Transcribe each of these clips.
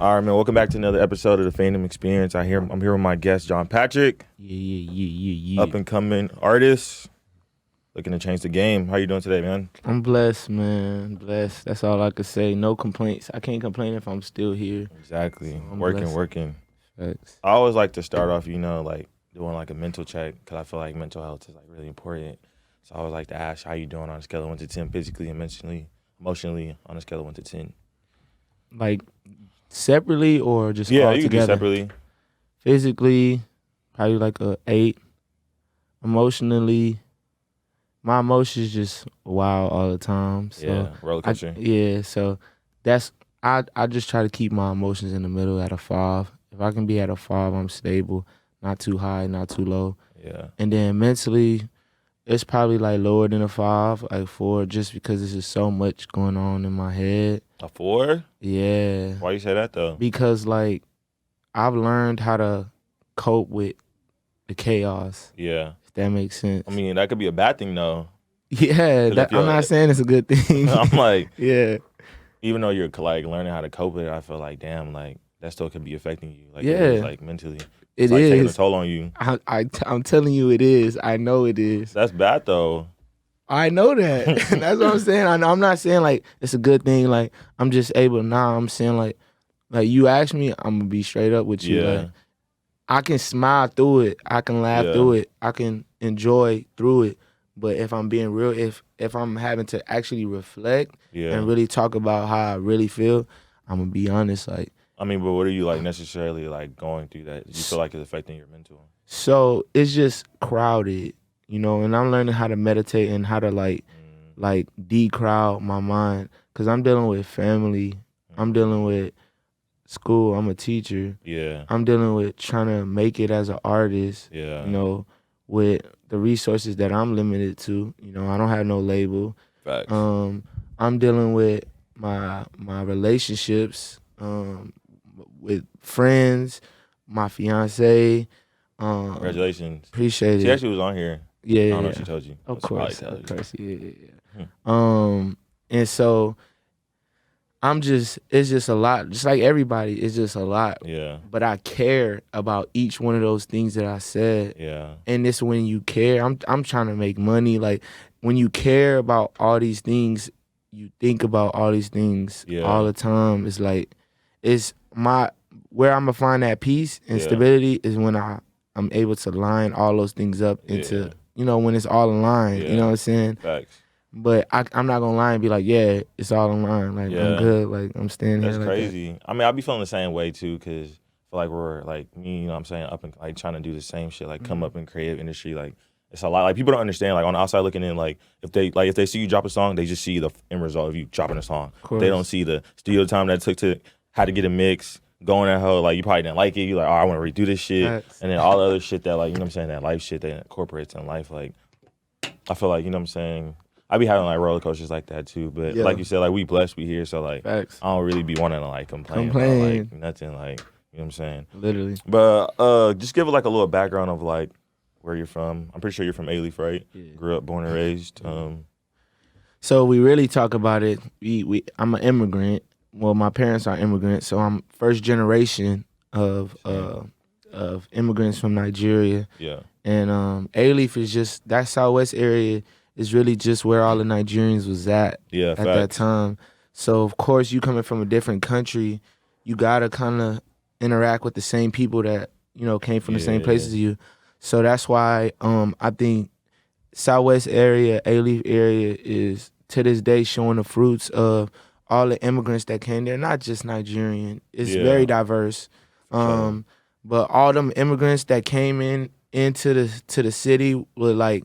All right, man. Welcome back to another episode of the Fandom Experience. I'm here with my guest, John Patrick. Yeah. Up and coming artist, looking to change the game. How you doing today, man? I'm blessed, man. Blessed. That's all I could say. No complaints. I can't complain if I'm still here. Exactly. So I'm working. Facts. I always like to start off, like doing like a mental check because I feel like mental health is like really important. So I always like to ask, how you doing on a scale of 1 to 10, physically and emotionally on a scale of 1 to 10? Like separately or just Yeah, all you can do together? separately. Physically, probably like a 8. Emotionally, my emotions just wild all the time. So Yeah, roller coaster. So that's I just try to keep my emotions in the middle at a 5. If I can be at a 5, I'm stable, not too high, not too low. Yeah. And then mentally, it's probably like lower than a 5, like 4, just because there's just so much going on in my head. A 4? Yeah. Why you say that though? Because like I've learned how to cope with the chaos. Yeah. If that makes sense. I mean, that could be a bad thing though. Yeah, I'm not saying it's a good thing. I'm like, yeah. even though you're like learning how to cope with it, I feel like, damn, like that still could be affecting you. Like, Yeah. it is, like mentally. It It's like taking a is. toll on you. I'm telling you, it is. I know it is. That's bad though. I know that. That's what I'm saying. I'm not saying like it's a good thing. Like I'm just able. Nah, I'm saying like you ask me, I'm gonna be straight up with you. Yeah. Like, I can smile through it. I can laugh through it. I can enjoy through it. But if I'm being real, if I'm having to actually reflect and really talk about how I really feel, I'm gonna be honest. Like, I mean, but what are you like necessarily like going through that you feel like is affecting your mental? So it's just crowded, and I'm learning how to meditate and how to like decrowd my mind, because I'm dealing with family, I'm dealing with school, I'm a teacher, I'm dealing with trying to make it as an artist, with the resources that I'm limited to. I don't have no label. Facts. I'm dealing with my relationships, with friends, my fiance. Congratulations. Appreciate it. She actually was on here. Yeah, I don't know if she told you. Of course, yeah. Hmm. And so it's just a lot. Just like everybody, it's just a lot. Yeah. But I care about each one of those things that I said. Yeah. And it's when you care. I'm trying to make money. Like, when you care about all these things, you think about all these things all the time. It's like, where I'm gonna find that peace and stability is when I'm able to line all those things up into, when it's all aligned. You know what I'm saying? Facts. But I'm not gonna lie and be like, yeah, it's all aligned. Like, I'm good. Like, I'm staying here. That's crazy. I mean, I be feeling the same way too, because I feel like we're like me, I'm saying, up and like trying to do the same shit, like come up in creative industry. Like, it's a lot. Like, people don't understand. Like, on the outside looking in, like if they see you drop a song, they just see the end result of you dropping a song. They don't see the studio time that it took how to get a mix. Going at her, like, you probably didn't like it. You like, oh, I want to redo this shit. And then all the other shit that, like, you know what I'm saying, that life shit that incorporates in life. Like, I feel like, you know what I'm saying, I be having, like, roller coasters like that, too. But like you said, like, we blessed, we here. So, like, Facts. I don't really be wanting to, like, complain about, like, nothing, like, you know what I'm saying? Literally. But just give it, like, a little background of, like, where you're from. I'm pretty sure you're from Alief, right? Yeah. Grew up, born and raised. So we really talk about it. I'm an immigrant. Well, my parents are immigrants, so I'm first generation of immigrants from Nigeria. Yeah. And Alief is just, that Southwest area is really just where all the Nigerians was at that time. So of course, you coming from a different country, you gotta kind of interact with the same people that came from the same places as you. So that's why I think Southwest area, Alief area is to this day showing the fruits of all the immigrants that came there, not just Nigerian. It's very diverse. But all them immigrants that came into the city with like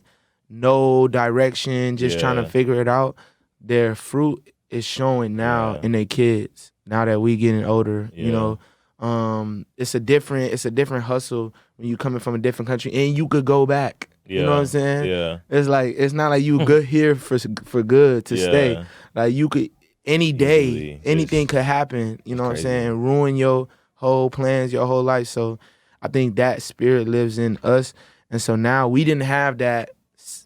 no direction, just trying to figure it out, their fruit is showing now in their kids. Now that we getting older, it's a different hustle when you coming from a different country and you could go back. You know what I'm saying? Yeah. It's like, it's not like you good here for good to stay. Like, you could, any day, Easily. anything could happen, you know what I'm saying, and ruin your whole plans, your whole life. So I think that spirit lives in us. And so now we didn't have that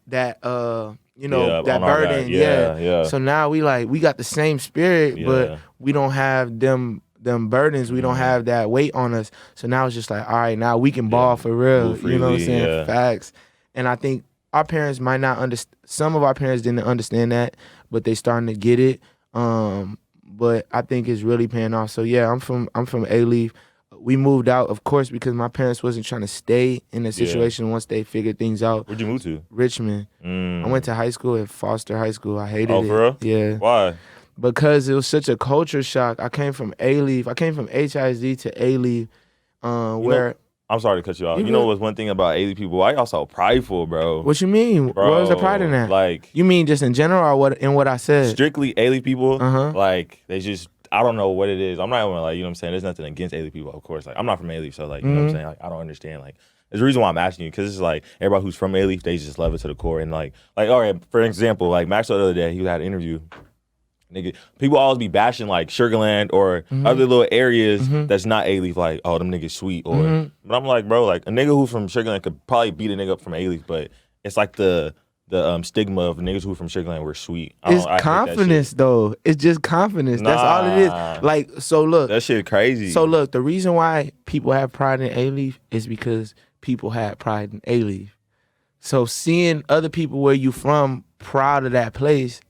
that burden. Yeah. So now we got the same spirit, but we don't have them them burdens. We don't have that weight on us. So now it's just like, all right, now we can ball for real. Freely, you know what I'm saying? Facts. And I think our parents might not understand. Some of our parents didn't understand that, but they starting to get it. But I think it's really paying off. So yeah, I'm from A-Leaf. We moved out, of course, because my parents wasn't trying to stay in the situation once they figured things out. Where'd you move to? Richmond. I went to high school at Foster High School. I hated it. Oh, for real? Yeah. Why? Because it was such a culture shock. I came from A-Leaf. I came from HISD to A-Leaf, where... I'm sorry to cut you off. You know what's one thing about A-Leaf people? Why y'all so prideful, bro? What you mean? Bro, what was the pride in that? Like... You mean just in general or what I said? Strictly A-Leaf people, like, they just... I don't know what it is. I'm not even like, you know what I'm saying? There's nothing against A-Leaf people, of course. Like, I'm not from A-Leaf, so like, you know what I'm saying? Like, I don't understand. Like, there's a reason why I'm asking you, because it's like, everybody who's from A-Leaf, they just love it to the core. And like, all right, for example, like Maxwell the other day, he had an interview. Nigga, people always be bashing like Sugarland or other little areas that's not A-Leaf, like, oh, them niggas sweet. Or, but I'm like, bro, like, a nigga who from Sugarland could probably beat a nigga up from A-Leaf, but it's like the stigma of niggas who from Sugarland were sweet. It's confidence, though. It's just confidence. That's all it is. Like, so look. That shit crazy. So look, the reason why people have pride in A-Leaf is because people had pride in A-Leaf. So seeing other people where you from proud of that place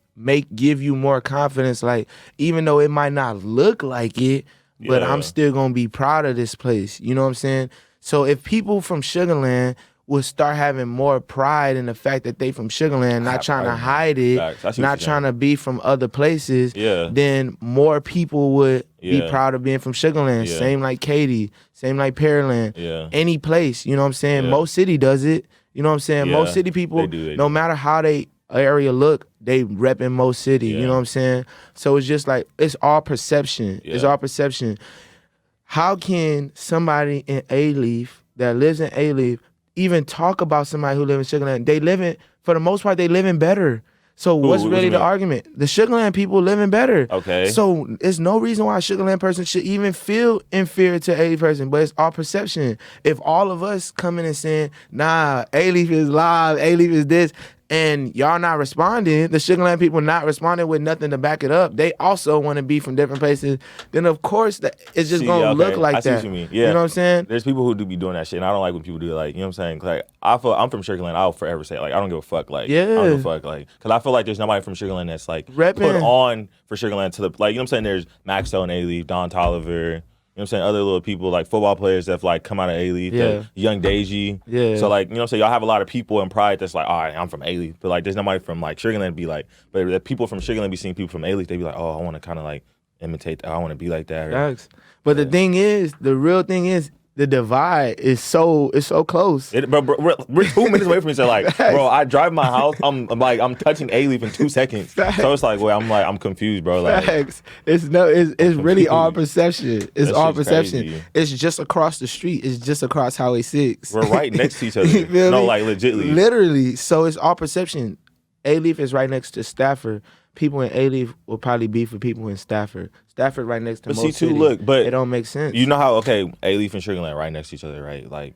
give you more confidence. Like, even though it might not look like it, but I'm still gonna be proud of this place. You know what I'm saying? So if people from Sugarland would start having more pride in the fact that they from Sugarland, not trying to hide it, not trying to be from other places, then more people would be proud of being from Sugarland. Same like Katy, same like Pearland, any place, you know what I'm saying? Most City does it, you know what I'm saying? Most City people, no matter how they area look, they repping Most City, you know what I'm saying? So it's just like, it's all perception. It's all perception. How can somebody in A-Leaf that lives in A-Leaf even talk about somebody who lives in Sugarland? For the most part, they living better. So what's really the argument? The Sugarland people living better. Okay. So there's no reason why a Sugarland person should even feel inferior to A-Leaf person, but it's all perception. If all of us coming and saying, nah, A-Leaf is live, A-Leaf is this, and y'all not responding, the Sugarland people not responding with nothing to back it up, they also want to be from different places, then of course it's just going to look like I see that. What you mean. Yeah. You know what I'm saying? There's people who do be doing that shit, and I don't like when people do it. Like, you know what I'm saying? Like, I feel I'm from Sugarland. I'll forever say, like, I don't give a fuck. Like, I don't give a fuck. Like, because I feel like there's nobody from Sugarland that's like put on for Sugarland to the, like, you know what I'm saying? There's Maxwell and A-Leaf, Don Tolliver. You know what I'm saying? Other little people, like football players that like come out of A-Leaf, Young Deji. So like, you know what I'm saying? Y'all have a lot of people in pride that's like, all right, I'm from A-Leaf. But like, there's nobody from like Sugarland be like, but the people from Sugarland be seeing people from A-Leaf, they be like, oh, I want to kind of like imitate that. I want to be like that. But the thing is, the real thing is, the divide is so close. Bro, we're 2 minutes away from each other. Like, bro, I drive my house. I'm touching A-Leaf in 2 seconds. So it's like, wait, I'm confused, bro. Like, it's really all perception. It's all perception. Crazy. It's just across the street. It's just across Highway 6. We're right next to each other. No, like legitly. Literally. So it's all perception. A-Leaf is right next to Stafford. People in A-Leaf will probably be for people in Stafford. Stafford right next to Most City. Look, but it don't make sense. You know how, okay, A-Leaf and Sugarland right next to each other, right? Like,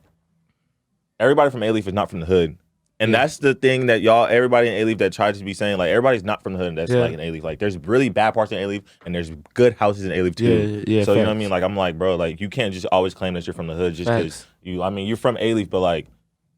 everybody from A-Leaf is not from the hood. And that's the thing that everybody in A-Leaf that tries to be saying, like, everybody's not from the hood that's like in A-Leaf. Like, there's really bad parts in A-Leaf, and there's good houses in A-Leaf too. So, you know what I mean? Like, I'm like, bro, like, you can't just always claim that you're from the hood just because you're from A-Leaf, but like,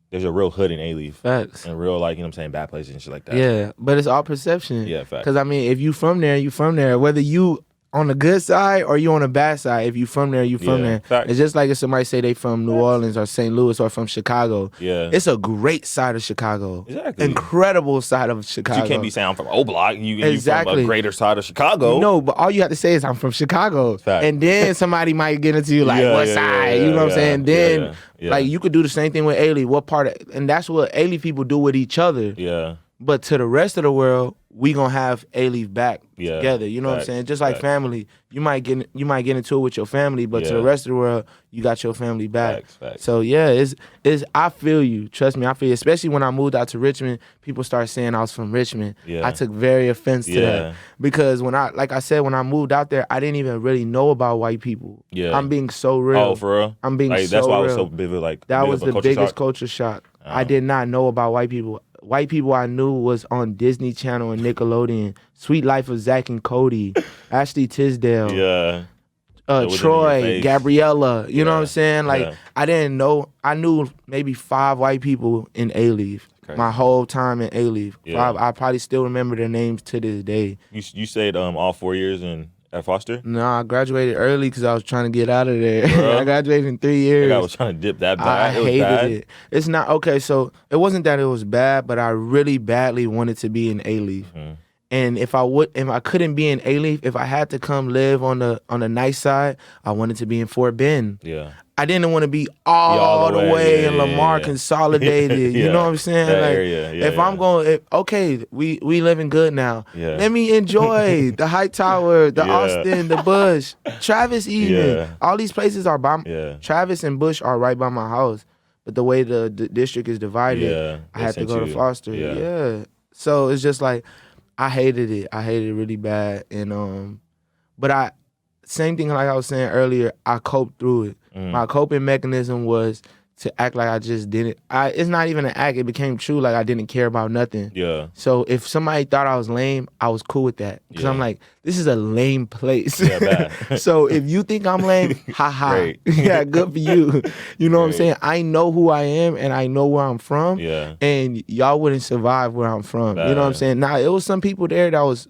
there's a real hood in A-Leaf. Facts. And real, like, you know what I'm saying, bad places and shit like that. Yeah, but it's all perception. Yeah, facts. Because, I mean, if you from there, you from there. Whether you on the good side or you on the bad side, if you from there, you from there. Facts. It's just like if somebody say they from New Orleans or St. Louis or from Chicago. Yeah. It's a great side of Chicago. Exactly. Incredible side of Chicago. But you can't be saying I'm from O-Block. You from a greater side of Chicago. No, but all you have to say is I'm from Chicago. Fact. And then somebody might get into you like, what side? You know what I'm saying? Then, like, you could do the same thing with A-Leaf. What part of, and that's what A-Leaf people do with each other. Yeah. But to the rest of the world, we gonna have A-Leaf back together. You know what I'm saying? Just like family, you might get into it with your family, but to the rest of the world, you got your family back. Facts. So yeah, it's I feel you. Trust me, I feel you. Especially when I moved out to Richmond, people started saying I was from Richmond. I took very offense to that because when I moved out there, I didn't even really know about white people. I'm being so real. Oh, for real? I'm being like, so that's why real. I was so vivid. Like that was the biggest culture shock. I did not know about white people. White people I knew was on Disney Channel and Nickelodeon. Sweet Life of Zach and Cody, Ashley Tisdale. Troy, Gabriella. You know what I'm saying? Like Yeah. I didn't know. I knew maybe 5 white people in A-Leaf. My whole time in A-Leaf. Yeah. I probably still remember their names to this day. You stayed all 4 years at Foster? No, I graduated early because I was trying to get out of there. I graduated in 3 years. I was trying to dip that bad. I hated it. It's not okay. So it wasn't that it was bad, but I really badly wanted to be in A-Leaf. Mm-hmm. And if I couldn't be in A-Leaf, if I had to come live on the nice side, I wanted to be in Fort Bend. Yeah. I didn't want to be all the way in Lamar Consolidated. You know what I'm saying? That like area. if I'm going, okay, we living good now. Yeah. Let me enjoy the Hightower, the Austin, the Bush, Travis even. Yeah. All these places are by Travis and Bush are right by my house. But the way the district is divided, I had to go to Foster. Yeah. So it's just like I hated it. I hated it really bad. And but same thing like I was saying earlier, I coped through it. My coping mechanism was to act like I just didn't. It's not even an act. It became true. Like I didn't care about nothing. Yeah. So if somebody thought I was lame, I was cool with that. Because I'm like, this is a lame place. Yeah, bad. So if you think I'm lame, haha. Great. Yeah, good for you. You know what I'm saying? I know who I am and I know where I'm from. Yeah. And y'all wouldn't survive where I'm from. Bad. You know what I'm saying? Now it was some people there that was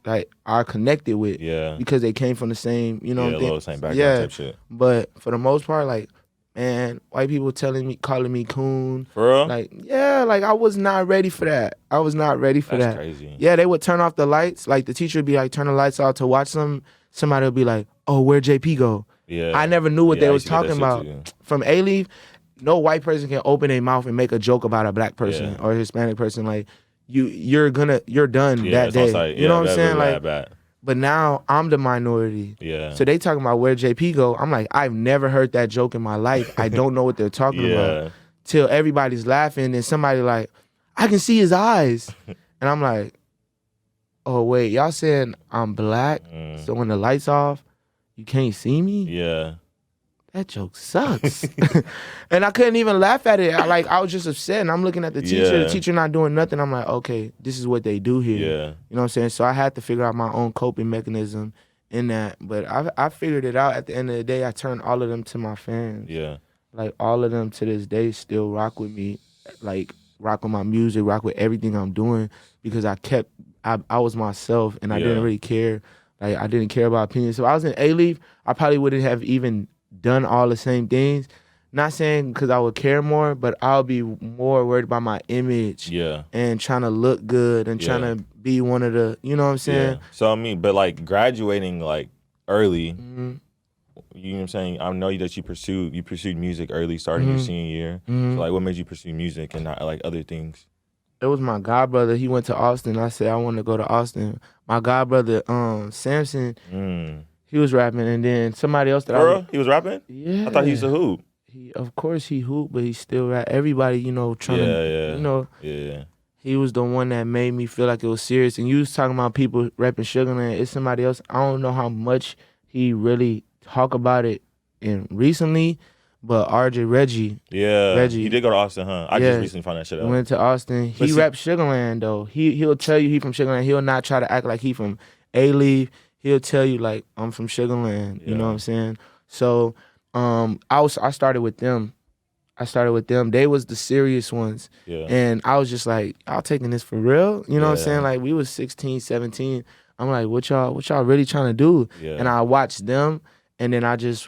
like I connected with. Yeah. Because they came from the same, you know what I'm saying? Same background type shit. But for the most part, like, man, white people calling me coon. For real? Like, yeah, like I was not ready for that. I was not ready for that. That's crazy. Yeah, they would turn off the lights. Like the teacher would be like, turn the lights off to watch them. Somebody would be like, oh, where'd JP go? Yeah. I never knew what they was talking about. From A-Leaf, no white person can open their mouth and make a joke about a black person or a Hispanic person. Like you're done that day. You know what I'm saying? Like bad. But now I'm the minority. Yeah. So they talking about where JP go. I'm like, I've never heard that joke in my life. I don't know what they're talking about. Till everybody's laughing and somebody like, I can see his eyes. And I'm like, oh wait, y'all saying I'm black? So when the lights off, you can't see me? Yeah. That joke sucks. And I couldn't even laugh at it. I was just upset. And I'm looking at the teacher. The teacher not doing nothing. I'm like, okay, this is what they do here. Yeah. You know what I'm saying? So I had to figure out my own coping mechanism in that. But I figured it out. At the end of the day, I turned all of them to my fans. Yeah. Like all of them to this day still rock with me. Like rock with my music, rock with everything I'm doing. Because I was myself and I didn't really care. Like I didn't care about opinions. So if I was in A-Leaf, I probably wouldn't have even done all the same things. Not saying because I would care more, but I'll be more worried about my image and trying to look good and trying to be one of the, you know what I'm saying? Yeah. So I mean, but like graduating like early, you know what I'm saying? I know that you pursued music early, starting your senior year. So like what made you pursue music and not like other things? It was my godbrother. He went to Austin. I said I want to go to Austin. My godbrother, Samson, he was rapping, and then somebody else he was rapping? Yeah. I thought he used to hoop. Of course he hooped, but he still rap. Everybody, trying to, he was the one that made me feel like it was serious. And you was talking about people rapping Sugarland. It's somebody else. I don't know how much he really talk about it recently, but RJ Reggie. Yeah. Reggie. He did go to Austin, huh? I just recently found that shit out. He went to Austin. He rapped Sugarland, though. He'll tell you he from Sugarland. He'll not try to act like he from A-Leaf. He'll tell you like I'm from Sugarland. You know what I'm saying? So I started with them. They was the serious ones. Yeah. And I was just like, y'all taking this for real? You know what I'm saying? Like we was 16, 17. I'm like, what y'all really trying to do? Yeah. And I watched them and then I just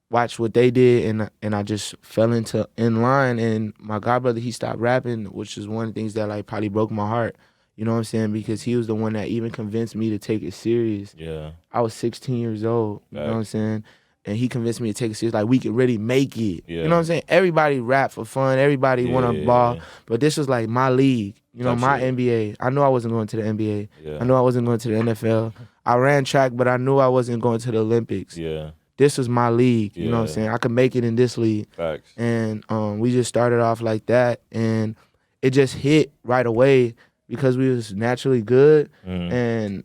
watched what they did and I just fell in line, and my godbrother, he stopped rapping, which is one of the things that like probably broke my heart. You know what I'm saying? Because he was the one that even convinced me to take it serious. Yeah. I was 16 years old. You know what I'm saying? And he convinced me to take it serious. Like, we could really make it. Yeah. You know what I'm saying? Everybody rap for fun. Everybody want to ball. But this was like my league. My NBA. I knew I wasn't going to the NBA. Yeah. I knew I wasn't going to the NFL. I ran track, but I knew I wasn't going to the Olympics. Yeah. This was my league. You know what I'm saying? I could make it in this league. Facts. And we just started off like that. And it just hit right away. Because we was naturally good, and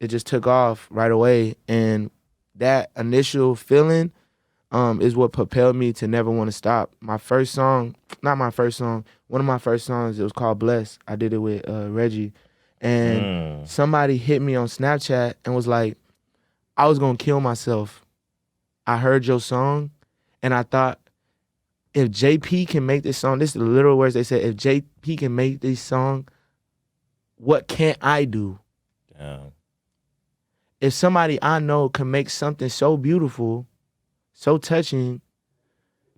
it just took off right away. And that initial feeling is what propelled me to never want to stop. One of my first songs, it was called Bless. I did it with Reggie. And somebody hit me on Snapchat and was like, I was going to kill myself I heard your song, and I thought, if JP can make this song, this is the literal words they said, if JP can make this song, what can't I do? Damn. If somebody I know can make something so beautiful, so touching,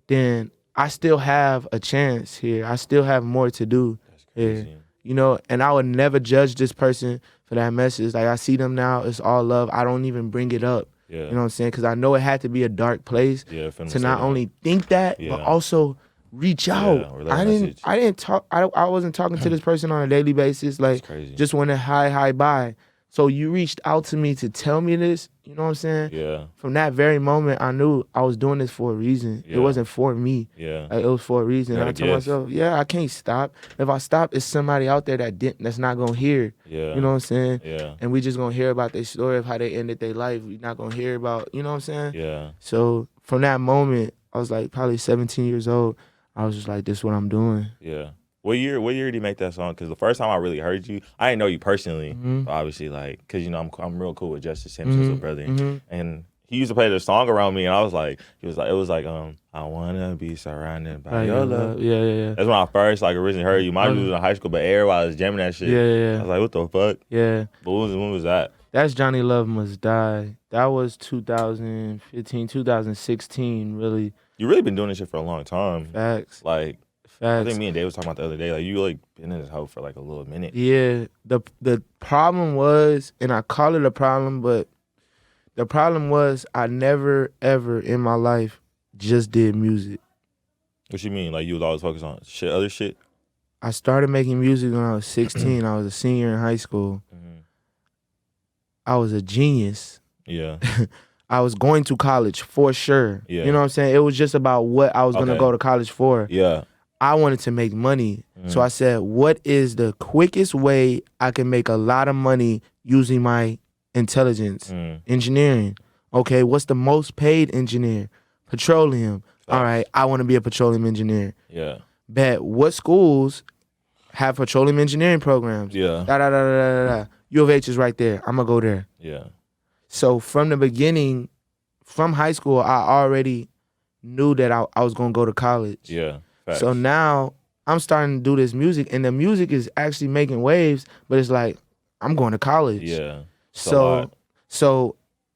then I still have a chance here. I still have more to do here. You know, and I would never judge this person for that message. Like, I see them now, it's all love. I don't even bring it up. Yeah. You know what I'm saying? Because I know it had to be a dark place to not only think that, but also reach out. I didn't talk. I wasn't talking to this person on a daily basis. Like, just want to hi, bye. So you reached out to me to tell me this. You know what I'm saying? Yeah. From that very moment, I knew I was doing this for a reason. Yeah. It wasn't for me. Yeah. Like, it was for a reason. And I told myself, I can't stop. If I stop, it's somebody out there that's not gonna hear. Yeah. You know what I'm saying? Yeah. And we just gonna hear about their story of how they ended their life. We're not gonna hear about, you know what I'm saying? Yeah. So from that moment, I was like probably 17 years old. I was just like, this is what I'm doing. Yeah. What year did you make that song? Because the first time I really heard you, I didn't know you personally, but obviously, like, because, you know, I'm real cool with Justice Simpson's little brother, and he used to play the song around me, and I was like, it was like, I wanna be surrounded by your love. Yeah. That's when I first, like, originally heard you. Mine was in high school, but everybody was jamming that shit. Yeah. I was like, what the fuck? Yeah. But when was that? That's Johnny Love Must Die. That was 2015, 2016, really. You really been doing this shit for a long time. Facts. Like, I think me and Dave was talking about the other day, like, you like been in this hoe for like a little minute. Yeah. The problem was, and I call it a problem, but the problem was I never ever in my life just did music. What you mean? Like, you was always focused on other shit? I started making music when I was 16. I was a senior in high school. Mm-hmm. I was a genius. Yeah. I was going to college for sure. Yeah. You know what I'm saying? It was just about what I was going to go to college for. Yeah. I wanted to make money. So I said, what is the quickest way I can make a lot of money using my intelligence? Engineering. Okay, what's the most paid engineer? Petroleum. All right, I want to be a petroleum engineer. Yeah. Bet what schools have petroleum engineering programs? Yeah. U of H is right there. I'm going to go there. Yeah. So from the beginning, from high school, I already knew that I was going to go to college. Yeah. Facts. So now I'm starting to do this music, and the music is actually making waves, but it's like, I'm going to college. Yeah. So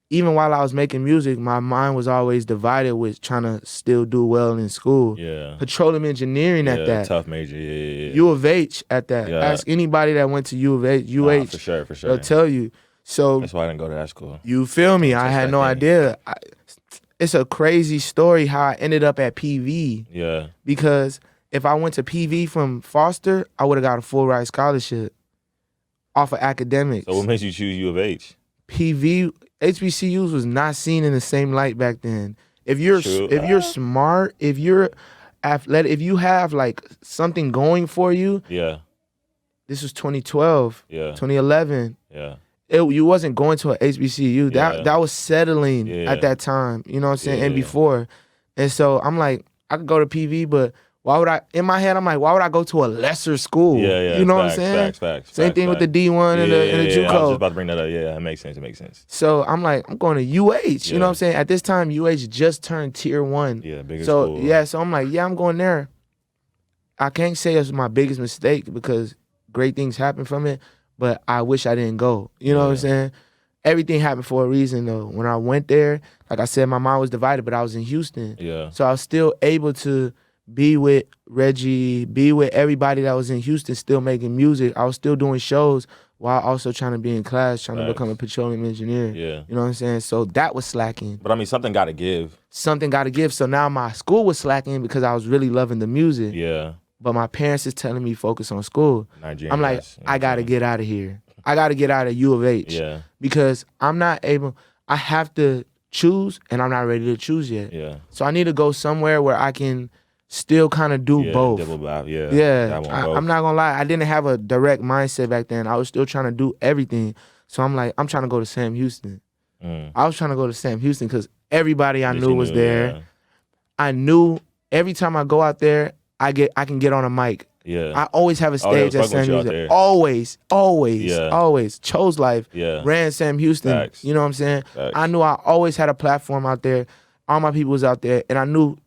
even while I was making music, my mind was always divided with trying to still do well in school. Yeah. Petroleum engineering at that. Tough major, yeah. U of H at that. Yeah. Ask anybody that went to U of H. For sure. They'll tell you. So that's why I didn't go to that school. You feel me? I had no idea. It's a crazy story how I ended up at PV. Yeah. Because if I went to PV from Foster, I would have got a full ride scholarship off of academics. So what makes you choose U of H? HBCUs was not seen in the same light back then. If you're smart, if you're athletic, if you have like something going for you. Yeah. This was 2012. Yeah. 2011. Yeah. You wasn't going to an HBCU. That was settling at that time. You know what I'm saying? And before. And so I'm like, I could go to PV, but why would I, in my head, I'm like, why would I go to a lesser school? Yeah. You know what I'm saying? Facts. Same thing with the D1 and the JUCO. I was just about to bring that up. Yeah, it makes sense. So I'm like, I'm going to UH. You know what I'm saying? At this time, UH just turned tier 1. Yeah, bigger school. So I'm like, I'm going there. I can't say it's my biggest mistake because great things happen from it, but I wish I didn't go. You know what I'm saying? Everything happened for a reason, though. When I went there, like I said, my mind was divided, but I was in Houston. Yeah. So I was still able to be with Reggie, be with everybody that was in Houston, still making music. I was still doing shows while also trying to be in class, trying to become a petroleum engineer. Yeah. You know what I'm saying? So that was slacking. But I mean, something got to give. So now my school was slacking because I was really loving the music. Yeah. But my parents is telling me focus on school. Nigerian I'm like, I got to get out of here. I got to get out of U of H. Yeah. Because I'm not able, I have to choose, and I'm not ready to choose yet. Yeah. So I need to go somewhere where I can still kind of do both. I'm not gonna lie, I didn't have a direct mindset back then. I was still trying to do everything. So I'm like, I'm trying to go to Sam Houston. I was trying to go to Sam Houston because everybody I knew was there. Yeah. I knew every time I go out there, I can get on a mic. Yeah. I always have a stage at Sam Houston. Always. Chose Life. Yeah. Ran Sam Houston. Facts. You know what I'm saying? Facts. I knew I always had a platform out there. all my people was out there, and I knew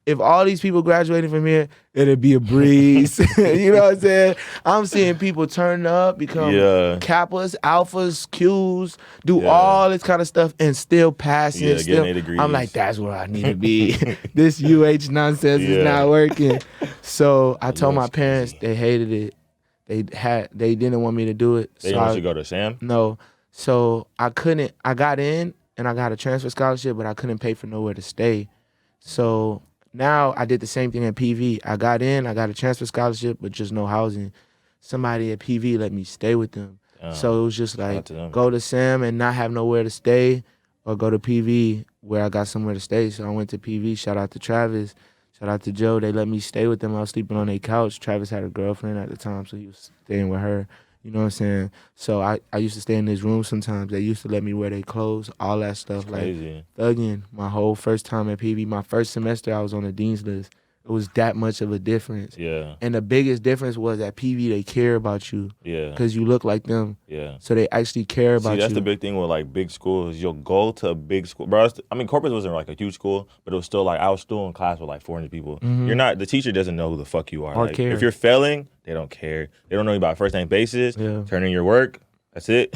if all these people graduated from here, it'd be a breeze. You know what I'm saying? I'm seeing people turn up, become Kappas, Alphas, Qs, do all this kind of stuff, and still passing. Yeah, getting 8 degrees. I'm like, that's where I need to be. This UH nonsense is not working. So I told my parents they hated it. They didn't want me to do it. They didn't want you to go to Sam? No. So I couldn't. I got in and I got a transfer scholarship, but I couldn't pay for nowhere to stay. So now I did the same thing at PV. I got in, I got a transfer scholarship, but just no housing. Somebody at PV let me stay with them. So it was just like go to Sam and not have nowhere to stay, or go to PV where I got somewhere to stay. So I went to PV. Shout out to Travis. Shout out to Joe. They let me stay with them. I was sleeping on their couch. Travis had a girlfriend at the time, so he was staying with her. You know what I'm saying? So I used to stay in his room sometimes. They used to let me wear their clothes, all that stuff. That's crazy. Like, thugging. My whole first time at PV, my first semester, I was on the dean's list. It was that much of a difference. Yeah. And the biggest difference was at PV, they care about you. Yeah. Because you look like them. Yeah. So they actually care about you. That's the big thing with like big schools. You'll go to a big school. Bro, I mean, Corpus wasn't like a huge school, but it was still like, I was still in class with like 400 people. Mm-hmm. The teacher doesn't know who the fuck you are. Or like, care. If you're failing, they don't care. They don't know you by first name basis. Yeah. Turn in your work. That's it.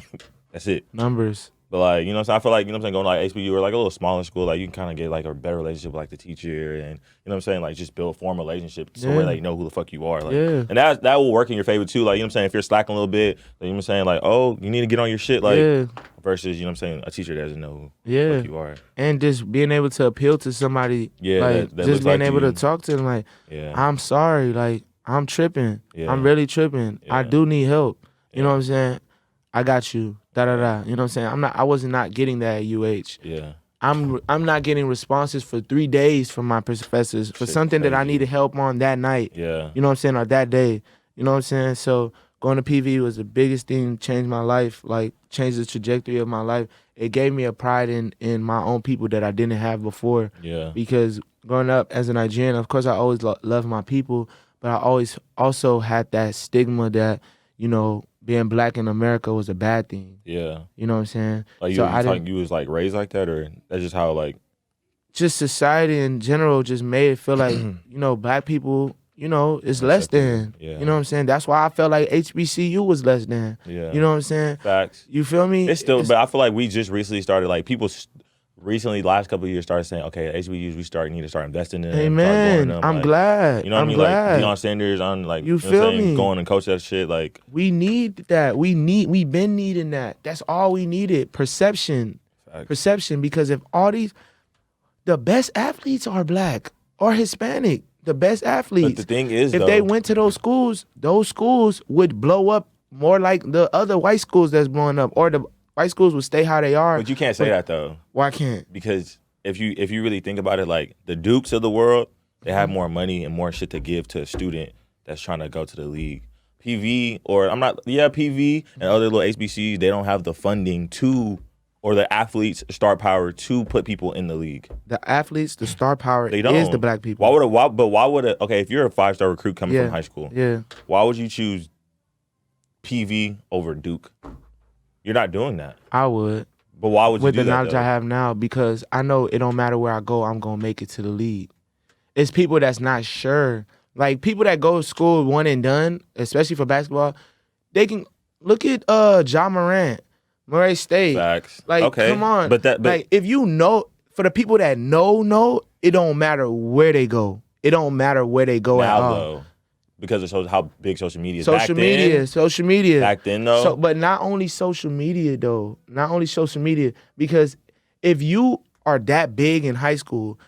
That's it. Numbers. But like, you know what I'm saying? I feel like, you know what I'm saying, going to like HBCU or like a little smaller school, like you can kind of get like a better relationship with like the teacher, and you know what I'm saying, like just build form relationships so where they know who the fuck you are. Like, and that will work in your favor too. Like, you know what I'm saying, if you're slacking a little bit, like, you know what I'm saying, like, oh, you need to get on your shit, like versus, you know what I'm saying, a teacher that doesn't know who the fuck you are. And just being able to appeal to somebody, like that just being able to talk to them, like, I'm sorry, like, I'm tripping. I'm really tripping. I do need help. You know what I'm saying? I got you. You know what I'm saying? I wasn't not getting that at UH. Yeah. I'm not getting responses for 3 days from my professors for something that I needed help on that night. Yeah. You know what I'm saying? Or that day. You know what I'm saying? So going to PV was the biggest thing, changed my life, like changed the trajectory of my life. It gave me a pride in my own people that I didn't have before. Yeah. Because growing up as a Nigerian, of course I always loved my people, but I always also had that stigma that, you know, being black in America was a bad thing. Yeah. You know what I'm saying? Like you was like raised like that, or that's just how like? Just society in general just made it feel like, you know, black people, you know, is less than. Yeah. You know what I'm saying? That's why I felt like HBCU was less than. Yeah. You know what I'm saying? Facts. You feel me? But I feel like we just recently started, like people recently, last couple of years, started saying, okay, HBCUs, need to start investing in them. Amen. I'm glad. You know what I mean? Glad. Like Deion Sanders on, like, you feel me? Going and coach that shit. Like, we need that. We been needing that. That's all we needed. Perception. Facts. Perception. Because if the best athletes are black or Hispanic, the best athletes. But the thing is, if they went to those schools would blow up more like the other white schools that's blowing up, or the white schools would stay how they are. But you can't say that though. Why can't? Because if you really think about it, like the Dukes of the world, they have more money and more shit to give to a student that's trying to go to the league. PV and other little HBCUs, they don't have the funding or the athletes' star power to put people in the league. The athletes, the star power they don't. Is the black people. Why would if you're a 5-star recruit coming from high school, why would you choose PV over Duke? You're not doing that. I would. But why would you do that? With the knowledge I have now, because I know it don't matter where I go, I'm going to make it to the league. It's people that's not sure. Like, people that go to school one and done, especially for basketball, they can look at Ja Morant, Murray State. Facts. Like, come on. But like, if you know, for the people that know, it don't matter where they go. It don't matter where they go at all. Though. Because it shows how big social media is. Social media. Back then, though. But not only social media, though. Not only social media. Because if you are that big in high school,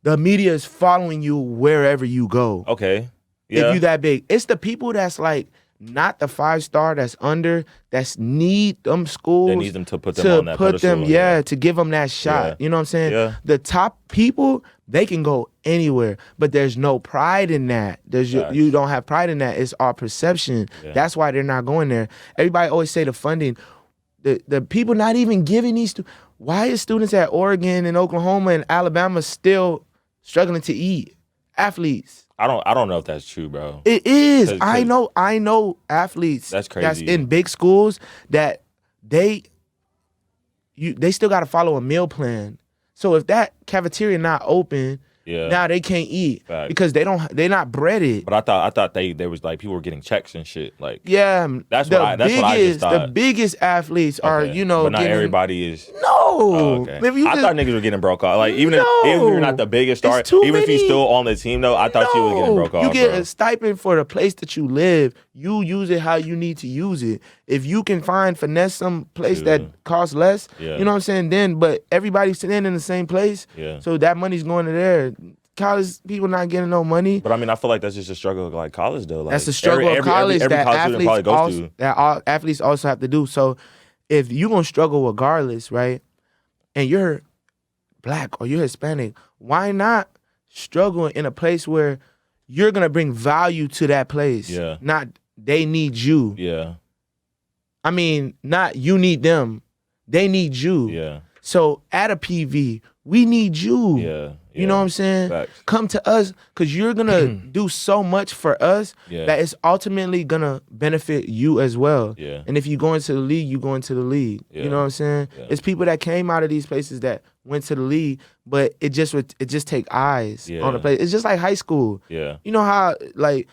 the media is following you wherever you go. Okay. Yeah. If you that big. It's the people that's like not the 5-star that's under, that's need them schools. They need them to put them on that pedestal. To give them that shot. Yeah. You know what I'm saying? Yeah. The top people, they can go anywhere, but there's no pride in that. You don't have pride in that. It's our perception. Yeah. That's why they're not going there. Everybody always say the funding. The people not even giving these. Why is students at Oregon and Oklahoma and Alabama still struggling to eat? Athletes. I don't know if that's true, bro. It is. Cause I know athletes that's crazy. That's in big schools that they still got to follow a meal plan. So if that cafeteria not open, now they can't eat because they're not breaded. But I thought they was like people were getting checks and shit. Like that's what I just thought. The biggest athletes are but not everybody is. No, okay. I thought niggas were getting broke off. Like even if you're not the biggest star, even if you're still on the team though, I thought you was getting broke off. You get a stipend for the place that you live. You use it how you need to use it. If you can finesse some place that costs less, you know what I'm saying. Then, but everybody's sitting in the same place, so that money's going to there. College people not getting no money. But I mean, I feel like that's just a struggle of like college though. Like, that's the struggle of college that athletes also have to do. So if you're gonna struggle regardless, right? And you're black or you're Hispanic, why not struggle in a place where you're gonna bring value to that place? Yeah. Not they need you. Yeah. I mean, not you need them. They need you. Yeah. So at a PV, we need you. Yeah. You know what I'm saying? Facts. Come to us because you're going to do so much for us that it's ultimately going to benefit you as well. Yeah. And if you go into the league, you go into the league. You know what I'm saying? Yeah. It's people that came out of these places that went to the league, but it just take eyes on the place. It's just like high school. Yeah. You know how like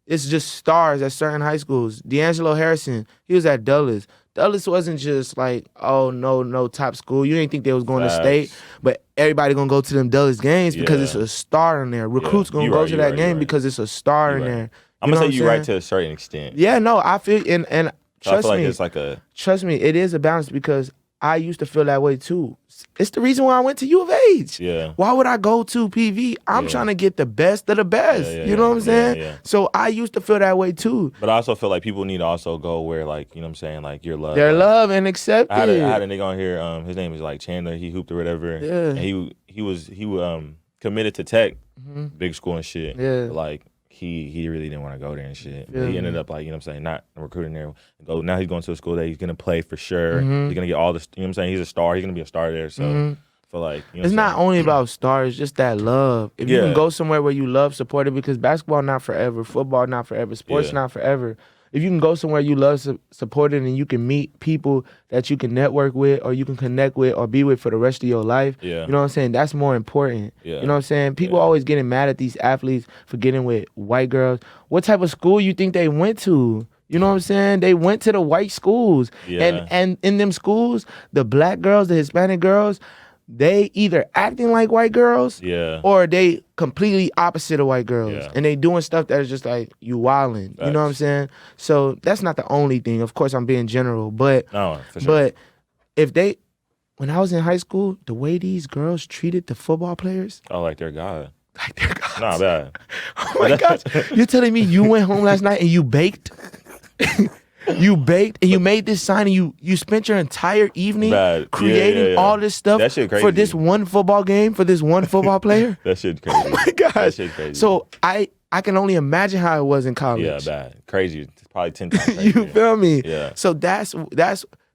it's just stars at certain high schools. D'Angelo Harrison, he was at Dulles. Dulles wasn't just like, oh, no top school. You didn't think they was going to state, but everybody going to go to them Dulles games because it's a star in there. Recruits going to go to that game because it's a star in there. I'm going to say you're right to a certain extent. Yeah, no, I feel, and trust me. I feel like it's like a... Trust me, it is a balance because I used to feel that way too. It's the reason why I went to U of H. Yeah. Why would I go to PV? I'm trying to get the best of the best. You know what I'm saying? Yeah. So I used to feel that way too. But I also feel like people need to also go where like, you know what I'm saying, like your love. Their love and accept I had a nigga on here, his name is like Chandler, he hooped or whatever. Yeah. And he was committed to Tech, big school and shit. Yeah. But like he really didn't want to go there and shit. Yeah. He ended up like, you know what I'm saying, not recruiting there. Now he's going to a school that he's gonna play for sure. He's gonna get all this, you know what I'm saying? He's a star, he's gonna be a star there. So for like, you know it's not only about stars, just that love. If you can go somewhere where you love supporting, because basketball not forever, football not forever, sports not forever. If you can go somewhere you love supporting and you can meet people that you can network with or you can connect with or be with for the rest of your life, you know what I'm saying? That's more important. You know what I'm saying? People always getting mad at these athletes for getting with white girls. What type of school you think they went to? You know what I'm saying? They went to the white schools. And in them schools, the black girls, the Hispanic girls, they either acting like white girls or they completely opposite of white girls. And they doing stuff that is just like, you wildin'. You know what I'm saying? So that's not the only thing. Of course, I'm being general. But, for sure. But when I was in high school, the way these girls treated the football players. Oh, like they're God. Like they're gods. Not bad. Oh my gosh. You're telling me you went home last night and you baked? You baked and you made this sign and you spent your entire evening creating all this stuff for this one football game, for this one football player? That shit crazy. Oh my gosh. That shit crazy. So I can only imagine how it was in college. Yeah, bad. Crazy. It's probably 10 times crazy. You feel me? Yeah. So that's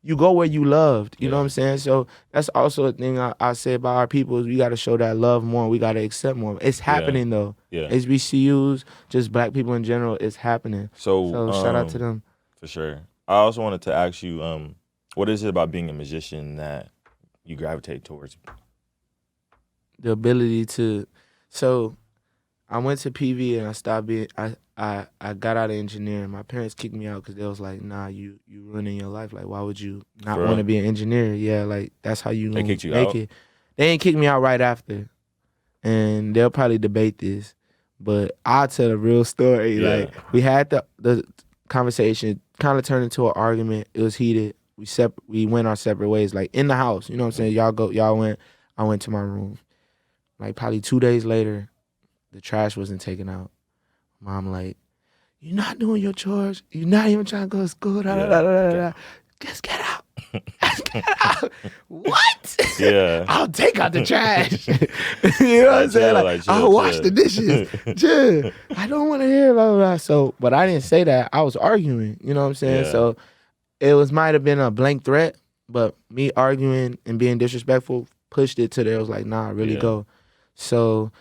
you go where you loved. You know what I'm saying? So that's also a thing I say about our people is we got to show that love more. We got to accept more. It's happening though. Yeah. HBCUs, just black people in general, it's happening. So shout out to them. For sure. I also wanted to ask you, what is it about being a musician that you gravitate towards? The ability to. So, I went to PV and I stopped being. I got out of engineering. My parents kicked me out because they was like, "Nah, you ruining your life. Like, why would you not want to be an engineer? Yeah, like that's how you they kicked you make out? it." They ain't kicked me out right after, and they'll probably debate this, but I'll tell a real story. Yeah. Like we had the conversation. Kind of turned into an argument. It was heated. We went our separate ways, like in the house. You know what I'm saying? Y'all went. I went to my room. Like probably 2 days later, the trash wasn't taken out. Mom like, you're not doing your chores. You're not even trying to go to school. Just get out. Just get out. What? Yeah. I'll take out the trash. You know what I'm saying? Like, I'll wash the dishes. Chill. I don't want to hear blah, blah, blah. So, but I didn't say that. I was arguing. You know what I'm saying? Yeah. So it might have been a blank threat, but me arguing and being disrespectful pushed it to there. I was like, nah, really go. So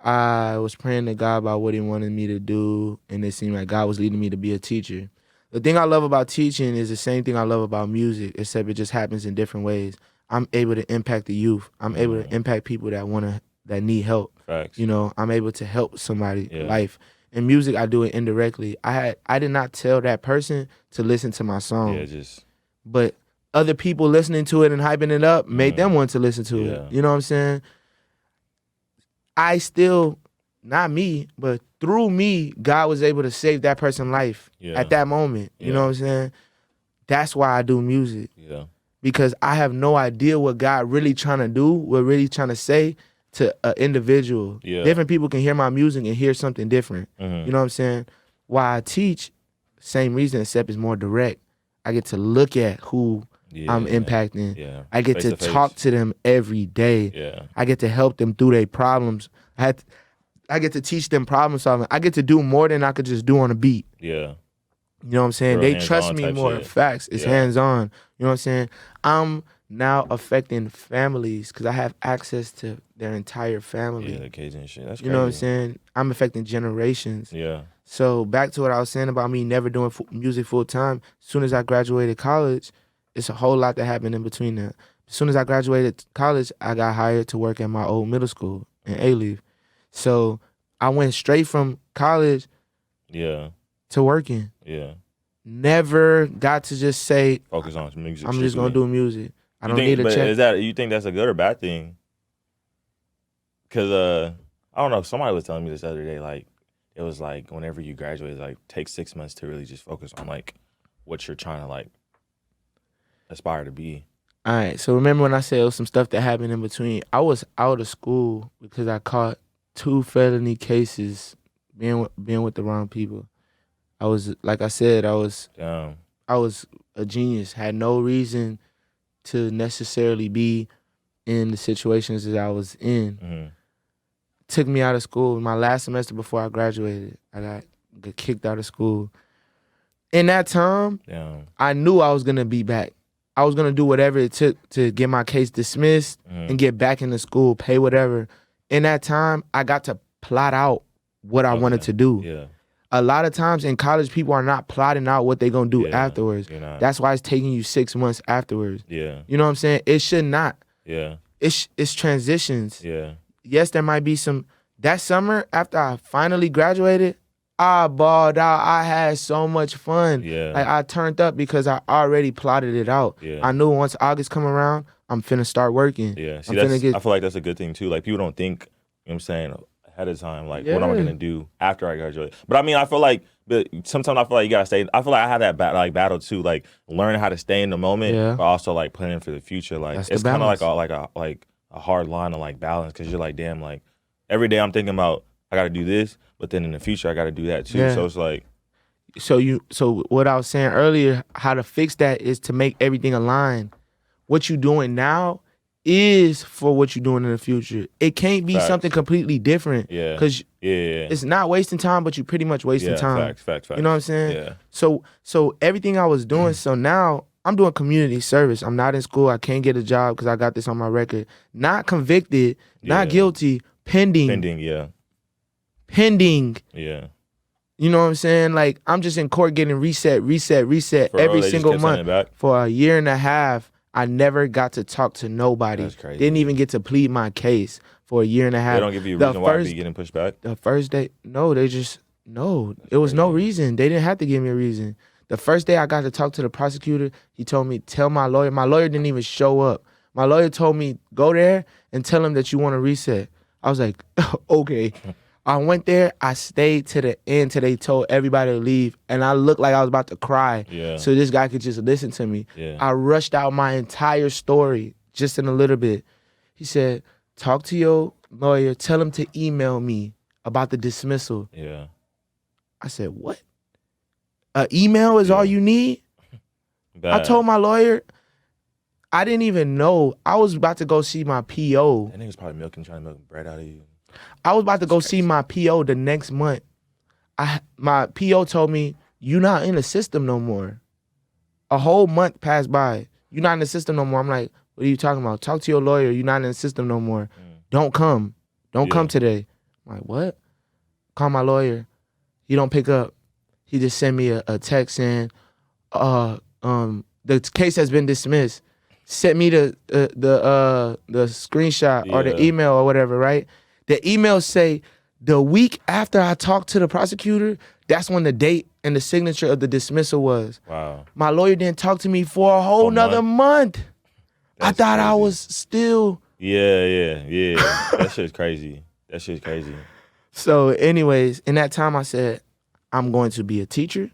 I was praying to God about what he wanted me to do, and it seemed like God was leading me to be a teacher. The thing I love about teaching is the same thing I love about music, except it just happens in different ways. I'm able to impact the youth. I'm able to impact people that need help. Facts. You know, I'm able to help somebody's life. In music, I do it indirectly. I did not tell that person to listen to my song. Yeah, but other people listening to it and hyping it up made them want to listen to it. You know what I'm saying? I still, not me, but through me, God was able to save that person's life at that moment. You know what I'm saying? That's why I do music. Yeah. Because I have no idea what God really trying to do, what really trying to say to an individual. Yeah. Different people can hear my music and hear something different. You know what I'm saying? Why I teach, same reason, except it's more direct. I get to look at who I'm impacting. Yeah. I get to talk to them every day. Yeah. I get to help them through their problems. I get to teach them problem solving. I get to do more than I could just do on a beat. Yeah. You know what I'm saying? Real They trust me more. shit. Facts. It's hands-on. You know what I'm saying? I'm now affecting families because I have access to their entire family. Yeah, the kids and shit. That's crazy. You know what I'm saying? I'm affecting generations. Yeah. So back to what I was saying about me never doing music full time. As soon as I graduated college, it's a whole lot that happened in between that. As soon as I graduated college, I got hired to work at my old middle school in A-Leaf. So I went straight from college to working. Yeah. Never got to just say, focus on music. I'm just going to do music. I don't need a check. You think that's a good or bad thing? Because, I don't know, somebody was telling me this the other day, like, it was like, whenever you graduate, like, take 6 months to really just focus on, like, what you're trying to, like, aspire to be. All right, so remember when I said it was some stuff that happened in between? I was out of school because I caught 2 felony cases being with the wrong people. I was, like I said, I was a genius. Had no reason to necessarily be in the situations that I was in. Took me out of school. My last semester before I graduated, I got kicked out of school. In that time, I knew I was gonna be back. I was gonna do whatever it took to get my case dismissed and get back into school, pay whatever. In that time, I got to plot out what I wanted to do. Yeah. A lot of times in college, people are not plotting out what they're going to do afterwards. That's why it's taking you 6 months afterwards. Yeah. You know what I'm saying? It should not. Yeah. It's transitions. Yeah. Yes, there might be some. That summer, after I finally graduated, I balled out. I had so much fun. Yeah. Like, I turned up because I already plotted it out. Yeah. I knew once August come around, I'm finna start working. Yeah. See, I feel like that's a good thing, too. Like, people don't think, you know what I'm saying, ahead of time, like, what am I gonna do after I graduate? But I mean, I feel like, but sometimes I feel like you gotta stay. I feel like I had that battle too, like learning how to stay in the moment, but also like planning for the future. Like it's kind of like a hard line to like balance, because you're like, damn, like every day I'm thinking about I gotta do this, but then in the future I gotta do that too. So it's like, so what I was saying earlier, how to fix that is to make everything align. What you doing now is for what you're doing in the future. It can't be something completely different. Yeah. Because it's not wasting time, but you pretty much wasting time. Facts. You know what I'm saying? Yeah. So everything I was doing, so now I'm doing community service. I'm not in school. I can't get a job because I got this on my record. Not convicted, not guilty, pending. Pending. Yeah. You know what I'm saying? Like, I'm just in court getting reset every single month. For a year and a half, I never got to talk to nobody. That's crazy. Didn't even get to plead my case for a year and a half. They don't give you a reason why be getting pushed back? The first day, no, they just, no. It was no reason. They didn't have to give me a reason. The first day I got to talk to the prosecutor, he told me, tell my lawyer. My lawyer didn't even show up. My lawyer told me, go there and tell him that you want to reset. I was like, okay. I went there, I stayed to the end till they told everybody to leave, and I looked like I was about to cry. Yeah. So this guy could just listen to me. Yeah. I rushed out my entire story just in a little bit. He said, talk to your lawyer, tell him to email me about the dismissal. Yeah. I said, what? An email is all you need? Bad. I told my lawyer, I didn't even know. I was about to go see my PO. That nigga's probably trying to milk bread out of you. I was about to go see my PO the next month. My PO told me, you not in the system no more. A whole month passed by. You not in the system no more. I'm like, what are you talking about? Talk to your lawyer. You not in the system no more. Don't come. Don't come today. I'm like, what? Call my lawyer. He don't pick up. He just sent me a text saying, the case has been dismissed. sent me the screenshot or the email or whatever, right? The email say the week after I talked to the prosecutor, that's when the date and the signature of the dismissal was. Wow. My lawyer didn't talk to me for a whole nother month. I thought crazy. I was still. Yeah. That shit's crazy. So anyways, in that time I said, I'm going to be a teacher.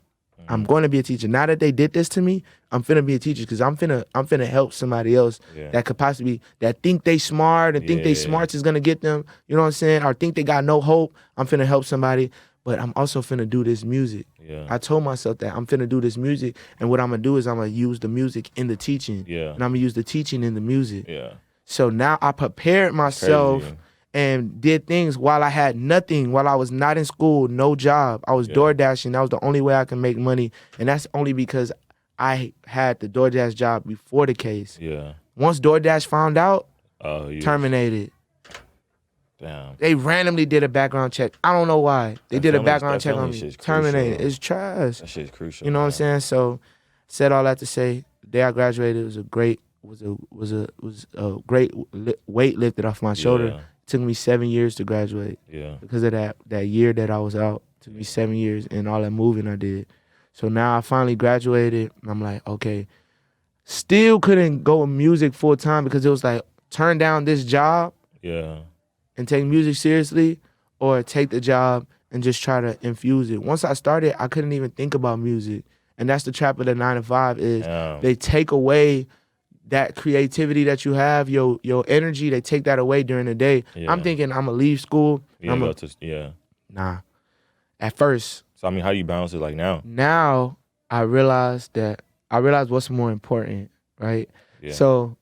I'm going to be a teacher. Now that they did this to me, I'm finna be a teacher because I'm finna help somebody else that could possibly, that think they smart and think they smarts is gonna get them, you know what I'm saying? Or think they got no hope. I'm finna help somebody, but I'm also finna do this music. Yeah. I told myself that I'm finna do this music, and what I'm gonna do is I'm gonna use the music in the teaching. Yeah. And I'm gonna use the teaching in the music. Yeah. So now I prepared myself. Crazy. And did things while I had nothing, while I was not in school, no job. I was door dashing. That was the only way I could make money. And that's only because I had the DoorDash job before the case. Yeah. Once DoorDash found out, terminated. Damn. They randomly did a background check. I don't know why. They did a background check on me. Terminated. It's trash. That shit's crucial. You know what I'm saying? So said all that to say, the day I graduated was a great weight lifted off my shoulder. Yeah. Took me 7 years to graduate. Yeah. Because of that year that I was out. It took me 7 years and all that moving I did. So now I finally graduated and I'm like, okay. Still couldn't go with music full time because it was like, turn down this job and take music seriously, or take the job and just try to infuse it. Once I started, I couldn't even think about music. And that's the trap of the 9 to 5 is they take away that creativity that you have, your energy, they take that away during the day. Yeah. I'm thinking I'm gonna leave school. Nah. At first. So I mean, how do you balance it like now? Now I realize what's more important, right? Yeah. So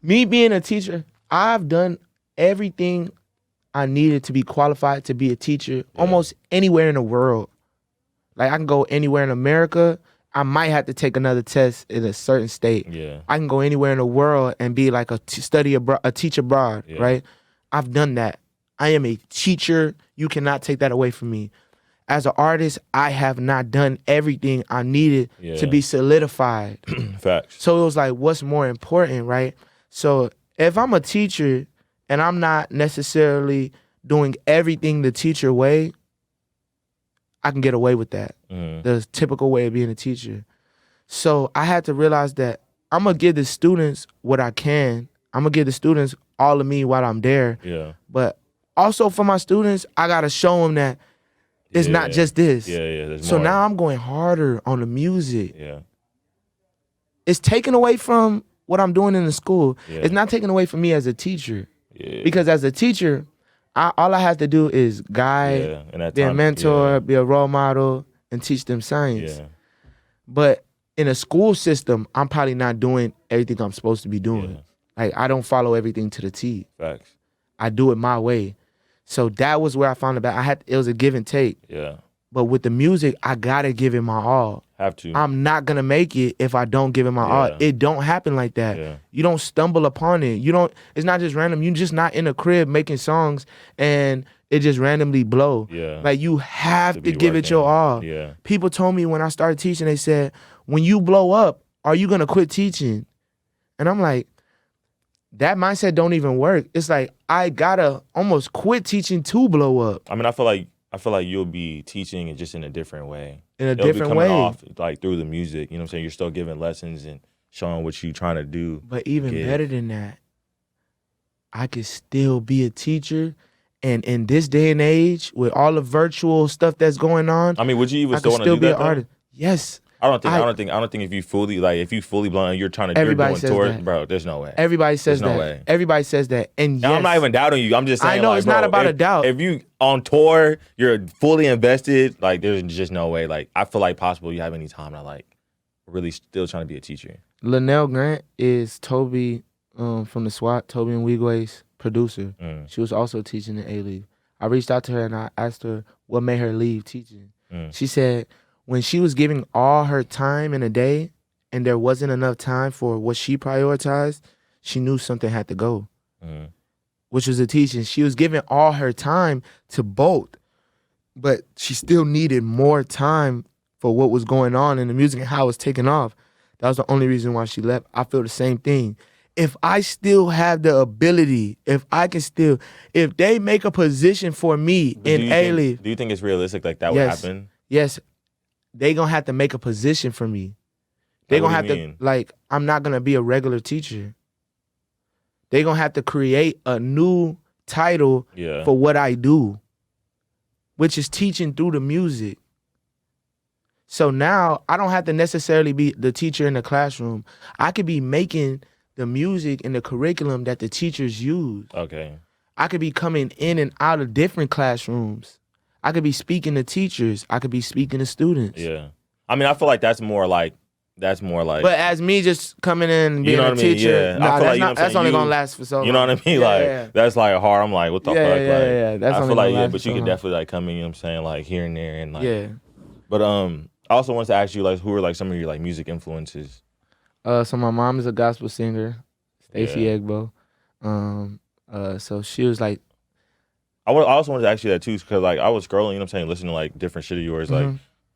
me being a teacher, I've done everything I needed to be qualified to be a teacher almost anywhere in the world. Like I can go anywhere in America. I might have to take another test in a certain state. Yeah. I can go anywhere in the world and be like a teach abroad, right? I've done that. I am a teacher. You cannot take that away from me. As an artist, I have not done everything I needed to be solidified. Facts. So it was like, what's more important, right? So if I'm a teacher and I'm not necessarily doing everything the teacher way, I can get away with that. The typical way of being a teacher. So I had to realize that I'm going to give the students what I can. I'm going to give the students all of me while I'm there. Yeah. But also for my students, I got to show them that it's not just this. So more. Now I'm going harder on the music. Yeah. It's taken away from what I'm doing in the school. Yeah. It's not taken away from me as a teacher. Yeah. Because as a teacher, all I have to do is guide, be a mentor, be a role model, and teach them science. Yeah. But in a school system, I'm probably not doing everything I'm supposed to be doing. Yeah. Like I don't follow everything to the T. Facts. I do it my way. So that was where I found it was a give and take. Yeah. But with the music, I gotta give it my all. Have to. I'm not gonna make it if I don't give it my all. It don't happen like that. Yeah. You don't stumble upon it. It's not just random. You're just not in a crib making songs and it just randomly blow. Yeah. Like you have to give it your all. Yeah. People told me when I started teaching, they said, when you blow up, are you gonna quit teaching? And I'm like, that mindset don't even work. It's like I gotta almost quit teaching to blow up. I mean, I feel like you'll be teaching it just in a different way. It'll be coming off like through the music. You know what I'm saying? You're still giving lessons and showing what you're trying to do. But even better than that, I could still be a teacher. And in this day and age, with all the virtual stuff that's going on, I mean, would you even still want to do that? Artist. Yes. I don't think if you fully blown, you're trying to you're doing tours, bro. There's no way. Everybody says that. No way. Everybody says that. And yes, I'm not even doubting you. I'm just saying. I know, like, it's not about a doubt. If you on tour, you're fully invested. Like there's just no way. Like I feel like possible you have any time to like really still trying to be a teacher. Linnell Grant is Toby from the SWAT, Toby and Wigway's producer. She was also teaching in A-League. I reached out to her and I asked her what made her leave teaching. She said when she was giving all her time in a day and there wasn't enough time for what she prioritized, she knew something had to go, which was the teaching. She was giving all her time to both, but she still needed more time for what was going on in the music and how it was taking off. That was the only reason why she left. I feel the same thing. If I still have the ability, if they make a position for me in A-Leaf. Do you think it's realistic like that would happen? Yes. They gonna have to make a position for me. They gonna have to, like, I'm not gonna be a regular teacher. They gonna have to create a new title for what I do, which is teaching through the music. So now I don't have to necessarily be the teacher in the classroom. I could be making the music and the curriculum that the teachers use. Okay. I could be coming in and out of different classrooms. I could be speaking to teachers. I could be speaking to students. Yeah. I mean, I feel like that's more like. But as me just coming in and being a teacher, that's only gonna last for so long. You know what I mean? That's like hard. I'm like, what the fuck? Yeah. That's I only feel like but you could definitely like come in. You know what I'm saying, like here and there and like. Yeah. But I also wanted to ask you like, who are like some of your like music influences? So my mom is a gospel singer, Stacey Egbo. So she was like. I also wanted to ask you that too, because like I was scrolling, you know what I'm saying, listening to like different shit of yours, like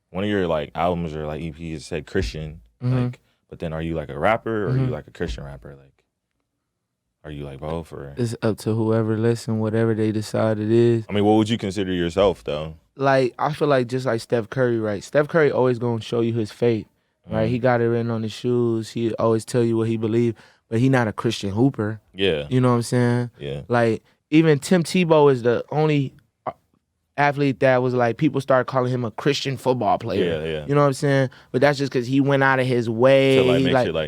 one of your like albums or like EPs said Christian. Like, but then are you like a rapper or are you like a Christian rapper? Like, are you like both or? It's up to whoever listen, whatever they decide it is. I mean, what would you consider yourself though? Like, I feel like just like Steph Curry, right? Steph Curry always gonna show you his faith, right? He got it written on his shoes. He always tell you what he believe, but he not a Christian hooper. Yeah. You know what I'm saying? Yeah. Like, even Tim Tebow is the only athlete that was like, people started calling him a Christian football player. Yeah. You know what I'm saying? But that's just because he went out of his way. To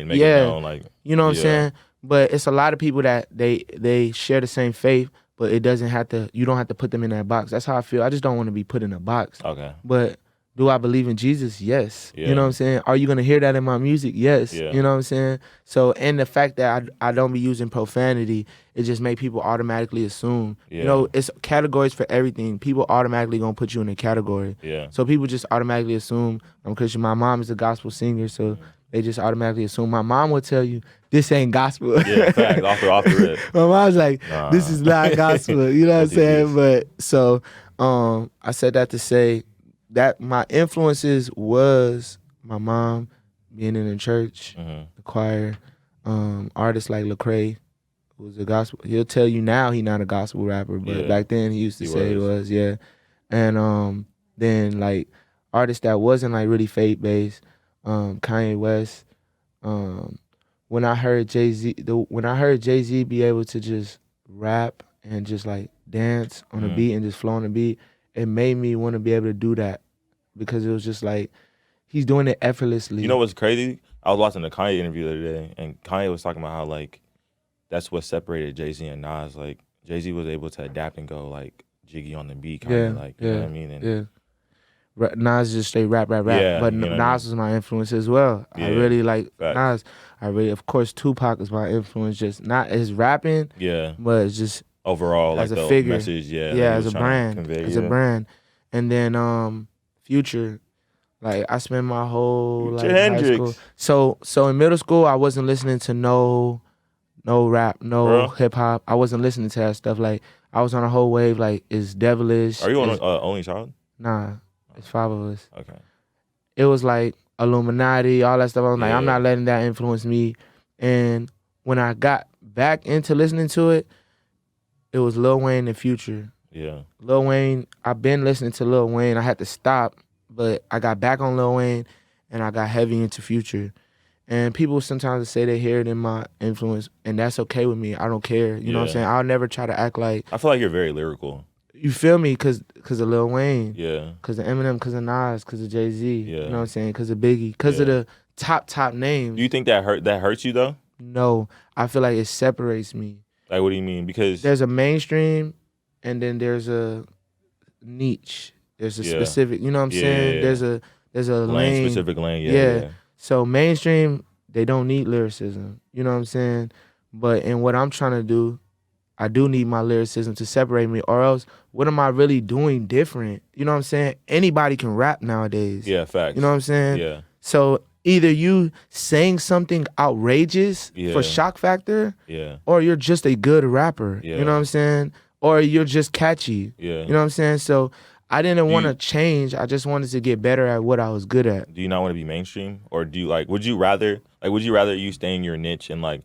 make it known, like, you know what I'm saying? But it's a lot of people that they share the same faith, but it doesn't have to, you don't have to put them in that box. That's how I feel. I just don't want to be put in a box. Okay. But do I believe in Jesus? Yes. Yeah. You know what I'm saying? Are you going to hear that in my music? Yes. Yeah. You know what I'm saying? So, and the fact that I don't be using profanity, it just make people automatically assume. Yeah. You know, it's categories for everything. People automatically going to put you in a category. Yeah. So people just automatically assume I'm Christian. My mom is a gospel singer, so they just automatically assume. My mom will tell you, this ain't gospel. Yeah, facts, off the rip. My mom's like, this is not gospel. You know what I'm saying? But so I said that to say, that my influences was my mom, being in the church, the choir, artists like Lecrae, who was a gospel. He'll tell you now he not a gospel rapper, but back then he used to say he was, And then like artists that wasn't like really faith based, Kanye West. When I heard Jay-Z be able to just rap and just like dance on the beat and just flow on the beat, it made me want to be able to do that, because it was just like, he's doing it effortlessly. You know what's crazy? I was watching the Kanye interview the other day, and Kanye was talking about how like that's what separated Jay-Z and Nas. Like Jay-Z was able to adapt and go like jiggy on the beat, kind of like, you know what I mean? And Nas just straight rap. But Nas was my influence as well. I really like Nas. Of course, Tupac is my influence, just not his rapping, but it's just overall, as like a the figure, message, as a brand, brand. And then Future, like I spent my whole like high school. So in middle school, I wasn't listening to no rap, hip hop. I wasn't listening to that stuff. Like I was on a whole wave. Like, it's devilish. Are you on only child? Nah, it's 5 of us. Okay. It was like Illuminati, all that stuff. I was like, I'm not letting that influence me. And when I got back into listening to it, it was Lil Wayne and Future. Yeah. Lil Wayne, I've been listening to Lil Wayne. I had to stop, but I got back on Lil Wayne and I got heavy into Future. And people sometimes say they hear it in my influence, and that's okay with me. I don't care. You know what I'm saying? I'll never try to act like... I feel like you're very lyrical. You feel me? Because of Lil Wayne. Yeah. Because of Eminem, because of Nas, because of Jay-Z. Yeah. You know what I'm saying? Because of Biggie. Because of the top names. Do you think that hurts you, though? No. I feel like it separates me. Like, what do you mean? Because... There's a mainstream, and then there's a niche. There's a specific... You know what I'm saying? Yeah. There's a lane. Specific lane, yeah. So mainstream, they don't need lyricism. You know what I'm saying? But in what I'm trying to do, I do need my lyricism to separate me, or else what am I really doing different? You know what I'm saying? Anybody can rap nowadays. Yeah, facts. You know what I'm saying? Yeah. So either you saying something outrageous for shock factor, or you're just a good rapper. You know what I'm saying? Or you're just catchy. Yeah. You know what I'm saying? So I didn't want to change. I just wanted to get better at what I was good at. Do you not want to be mainstream, or do you would you rather you stay in your niche and like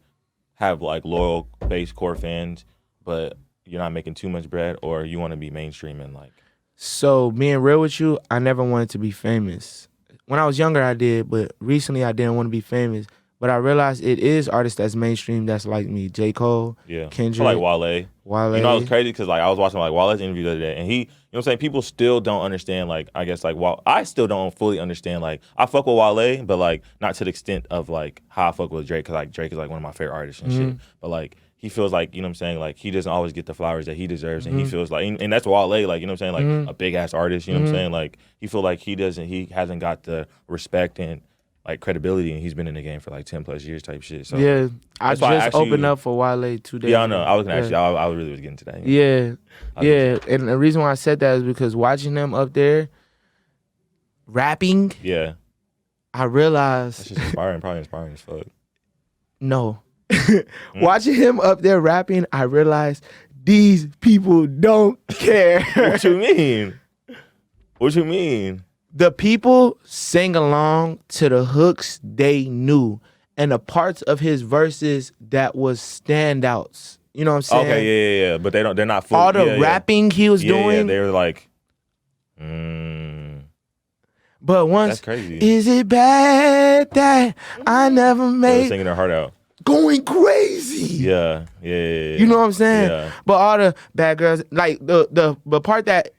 have like loyal base core fans, but you're not making too much bread, or you want to be mainstream and like? So being real with you, I never wanted to be famous. When I was younger, I did, but recently I didn't want to be famous. But I realized it is artists that's mainstream that's like me. J. Cole, Kendrick. Like Wale. Wale. You know, it was crazy because like I was watching like Wale's interview the other day, and he, you know what I'm saying, people still don't understand, like, I guess like I still don't fully understand, like, I fuck with Wale, but like not to the extent of like how I fuck with Drake, because like Drake is like one of my favorite artists and shit. But like he feels like, you know what I'm saying, like he doesn't always get the flowers that he deserves, and he feels like, and that's Wale, like, you know what I'm saying, like a big ass artist, you know what I'm saying, like he feel like he hasn't got the respect and like credibility, and he's been in the game for like 10 plus years type shit. So yeah, I just opened up for Wale 2 days. Yeah, I know. I was gonna ask you. I really was getting to that. Yeah. And the reason why I said that is because watching them up there rapping, I realized that's just probably inspiring as fuck. No, watching him up there rapping, I realized these people don't care. What you mean? What you mean? The people sang along to the hooks they knew and the parts of his verses that was standouts. You know what I'm saying? Okay, yeah. But they're not full. All the rapping he was doing. Yeah, they were like, But once, that's crazy. Is it bad that I never made? They were singing their heart out. Going crazy. Yeah. You know what I'm saying? Yeah. But all the bad girls, like the part that,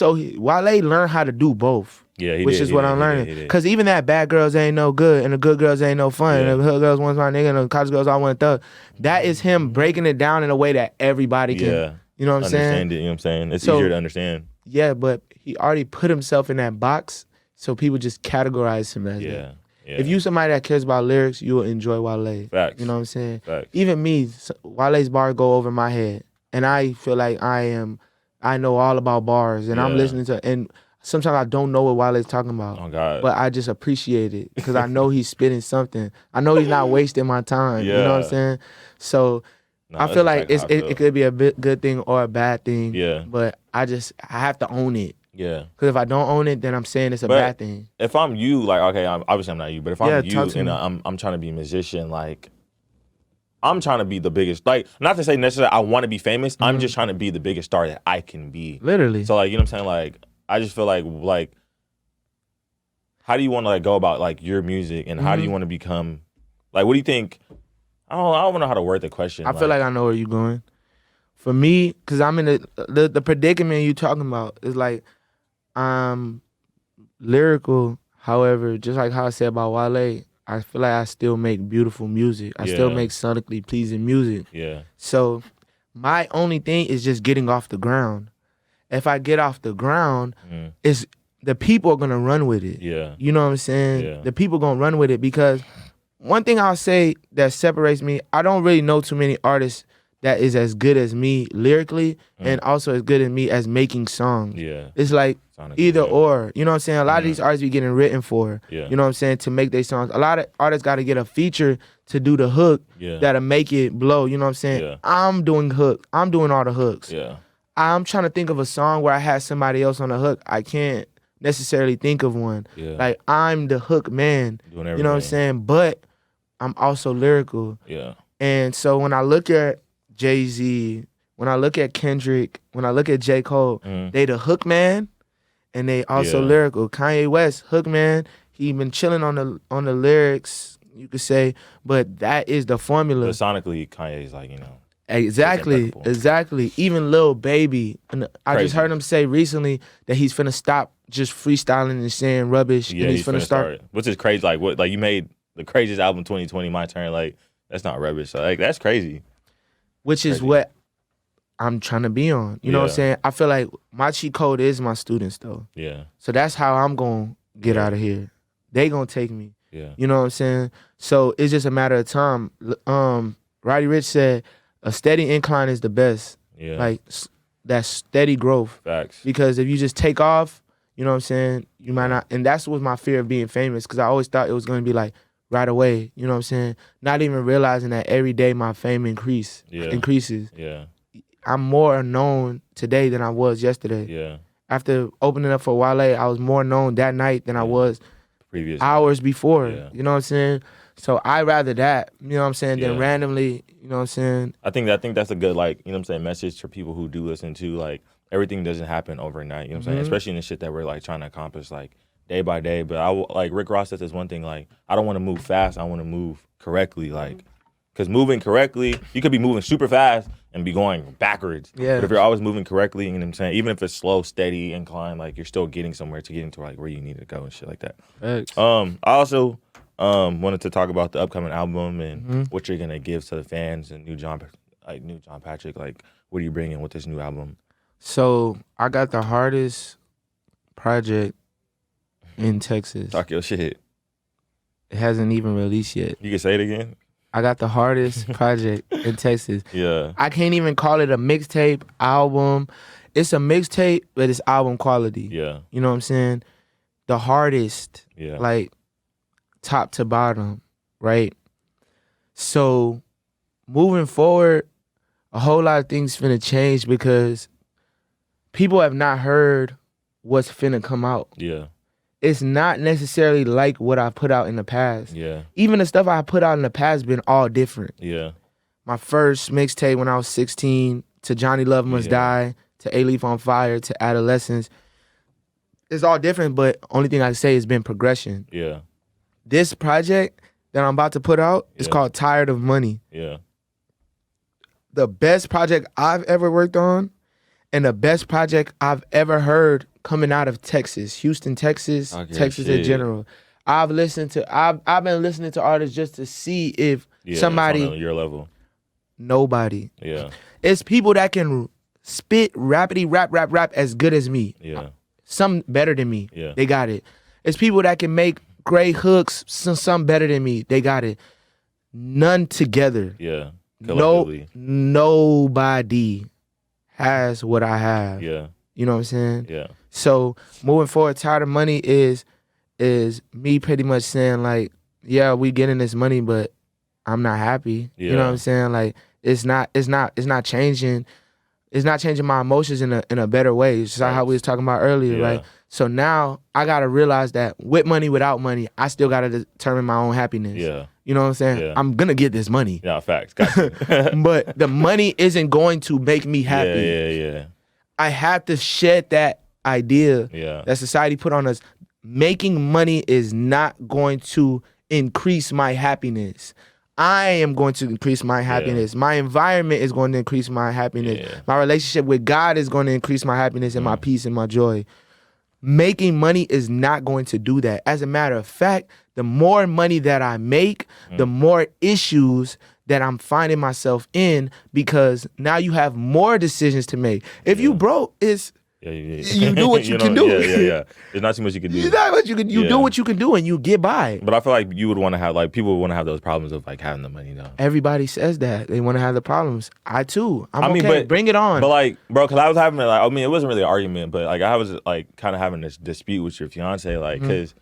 Wale learned how to do both. Yeah, which is what I'm learning. Because even that bad girls ain't no good and the good girls ain't no fun and the hood girls want my nigga and the college girls all want thug. That is him breaking it down in a way that everybody can, you know what I'm saying? Understand it, you know what I'm saying? It's easier to understand. Yeah, but he already put himself in that box, so people just categorize him as that. Yeah. If you somebody that cares about lyrics, you will enjoy Wale. Facts. You know what I'm saying? Facts. Even me, Wale's bars go over my head. And I feel like I know all about bars and I'm listening to, and sometimes I don't know what Wale's talking about. Oh, God. But I just appreciate it because I know he's spitting something. I know he's not wasting my time. You know what I'm saying? So I feel like it could be a good thing or a bad thing. Yeah. But I have to own it. Yeah. Because if I don't own it, then I'm saying it's a bad thing. If I'm you, like, okay, obviously I'm not you, but if I'm you and I'm trying to be a musician, like, I'm trying to be the biggest, like, not to say necessarily I want to be famous. I'm just trying to be the biggest star that I can be. Literally. So, like, you know what I'm saying? Like, I just feel like, how do you want to, like, go about, like, your music, and how do you want to become, like, what do you think? I don't know how to word the question. I feel like I know where you're going. For me, because I'm in the predicament you talking about is like, I'm lyrical. However, just like how I said about Wale, I feel like I still make beautiful music. I still make sonically pleasing music. Yeah. So my only thing is just getting off the ground. If I get off the ground, it's the people are gonna run with it. Yeah. You know what I'm saying? Yeah. The people gonna run with it because one thing I'll say that separates me, I don't really know too many artists that is as good as me lyrically and also as good as me as making songs. Yeah. It's like either or. You know what I'm saying? A lot of these artists be getting written for. Yeah. You know what I'm saying? To make their songs. A lot of artists got to get a feature to do the hook that'll make it blow. You know what I'm saying? Yeah. I'm doing hook. I'm doing all the hooks. Yeah. I'm trying to think of a song where I had somebody else on the hook. I can't necessarily think of one. Yeah. Like, I'm the hook man. Doing everything. You know what I'm saying? But I'm also lyrical. Yeah. And so when I look at Jay-Z, when I look at Kendrick, when I look at J. Cole, they the hook man and they also lyrical. Kanye West, hook man, he been chilling on the lyrics, you could say, but that is the formula. But sonically, Kanye's like, you know. Exactly. Even Lil Baby, and I just heard him say recently that he's finna stop just freestyling and saying rubbish, and he's finna start. Which is crazy. Like, what? Like, you made the craziest album 2020, My Turn. Like, that's not rubbish. So, like, that's crazy. Which is what I'm trying to be on. You know what I'm saying? I feel like my cheat code is my students, though. Yeah. So that's how I'm going to get out of here. They going to take me. Yeah. You know what I'm saying? So it's just a matter of time. Roddy Ricch said, a steady incline is the best. Yeah. Like, that steady growth. Facts. Because if you just take off, you know what I'm saying, you might not. And that's what my fear of being famous, because I always thought it was going to be like, right away, you know what I'm saying? Not even realizing that every day my fame increases. Yeah. I'm more known today than I was yesterday. Yeah. after opening up for Wale, I was more known that night than I was previous hours before. Yeah. You know what I'm saying? So I'd rather that, you know what I'm saying, than randomly, you know what I'm saying? I think that's a good, like, you know what I'm saying, message for people who do listen to, like, everything doesn't happen overnight, you know what I'm saying? Especially in the shit that we're, like, trying to accomplish, like, day by day. But like Rick Ross said this one thing, like, I don't want to move fast, I want to move correctly, like, because moving correctly, you could be moving super fast and be going backwards. Yeah. But if you're always moving correctly, you know what I'm saying, even if it's slow, steady incline, like, you're still getting somewhere to getting to, like, where you need to go and shit like that. Thanks. I also wanted to talk about the upcoming album and what you're gonna give to the fans and new John Patrick. Like, what are you bringing with this new album? So I got the hardest project in Texas. Talk your shit. It hasn't even released yet. You can say it again. I got the hardest project in Texas. Yeah. I can't even call it a mixtape album. It's a mixtape, but it's album quality. Yeah. You know what I'm saying? The hardest. Yeah. Like, top to bottom, right? So moving forward, a whole lot of things finna change because people have not heard what's finna come out. Yeah. It's not necessarily like what I put out in the past. Yeah. Even the stuff I put out in the past been all different. Yeah. My first mixtape when I was 16, to Johnny Love Must Die, to A-Leaf on Fire, to Adolescence. It's all different, but only thing I can say has been progression. Yeah. This project that I'm about to put out is called Tired of Money. Yeah. The best project I've ever worked on and the best project I've ever heard coming out of Texas, Houston, Texas, Texas in general. I've been listening to artists just to see if somebody on your level. Nobody. Yeah. It's people that can spit rapidy rap as good as me. Yeah. Some better than me. Yeah. They got it. It's people that can make great hooks, some better than me. They got it. None together. Yeah. Nobody has what I have. Yeah. You know what I'm saying? Yeah. So moving forward, Tired of Money is me pretty much saying, like, yeah, we getting this money, but I'm not happy. Yeah. You know what I'm saying? Like, it's not changing. It's not changing my emotions in a better way. It's just like how we was talking about earlier, right? So now I gotta realize that with money, without money, I still gotta determine my own happiness. Yeah. You know what I'm saying? Yeah. I'm gonna get this money. Yeah, facts. Gotcha. But the money isn't going to make me happy. Yeah. I have to shed that idea that society put on us. Making money is not going to increase my happiness. I am going to increase my happiness. Yeah. My environment is going to increase my happiness. Yeah. My relationship with God is going to increase my happiness and my peace and my joy. Making money is not going to do that. As a matter of fact, the more money that I make, the more issues that I'm finding myself in, because now you have more decisions to make. If you broke, it's you do what you can do. Yeah. There's not too much you can do. There's not much you can. You do what you can do, and you get by. But I feel like you would want to have, like, people would want to have those problems of, like, having the money now. Everybody says that they want to have the problems. I too. I mean, okay. Bring it on. But, like, bro, because I was having, like, I mean, it wasn't really an argument, but, like, I was, like, kind of having this dispute with your fiance, like, because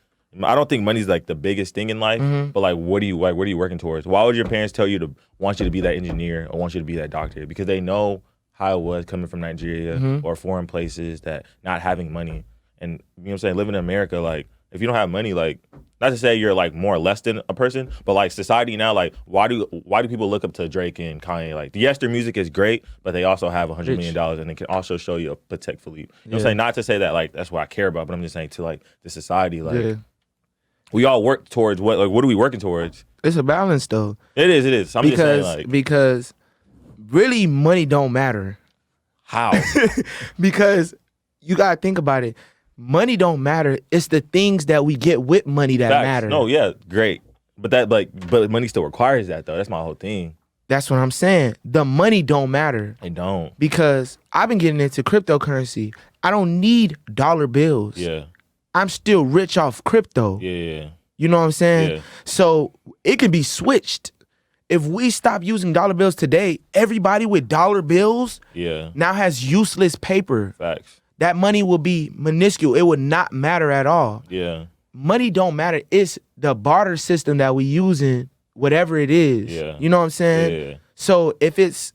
I don't think money's, like, the biggest thing in life. But, like, what are you working towards? Why would your parents tell you to want you to be that engineer or want you to be that doctor? Because they know how it was coming from Nigeria or foreign places, that not having money. And, you know what I'm saying, living in America, like, if you don't have money, like, not to say you're, like, more or less than a person, but, like, society now, like, why do people look up to Drake and Kanye? Like, yes, their music is great, but they also have $100 million, and they can also show you a Patek Philippe. You know what I'm saying? Not to say that, like, that's what I care about, but I'm just saying to, like, the society, like, we all work towards what are we working towards? It's a balance, though. It is. I'm just saying, like, because really, money don't matter. How? Because you gotta think about it. Money don't matter. It's the things that we get with money that matter. No, yeah, great. But money still requires that, though. That's my whole thing. That's what I'm saying. The money don't matter. It don't. Because I've been getting into cryptocurrency. I don't need dollar bills. Yeah. I'm still rich off crypto. Yeah. You know what I'm saying? Yeah. So it can be switched. If we stop using dollar bills today, everybody with dollar bills now has useless paper. Facts. That money will be minuscule. It would not matter at all. Yeah. Money don't matter. It's the barter system that we using, whatever it is. Yeah. You know what I'm saying? Yeah. So if it's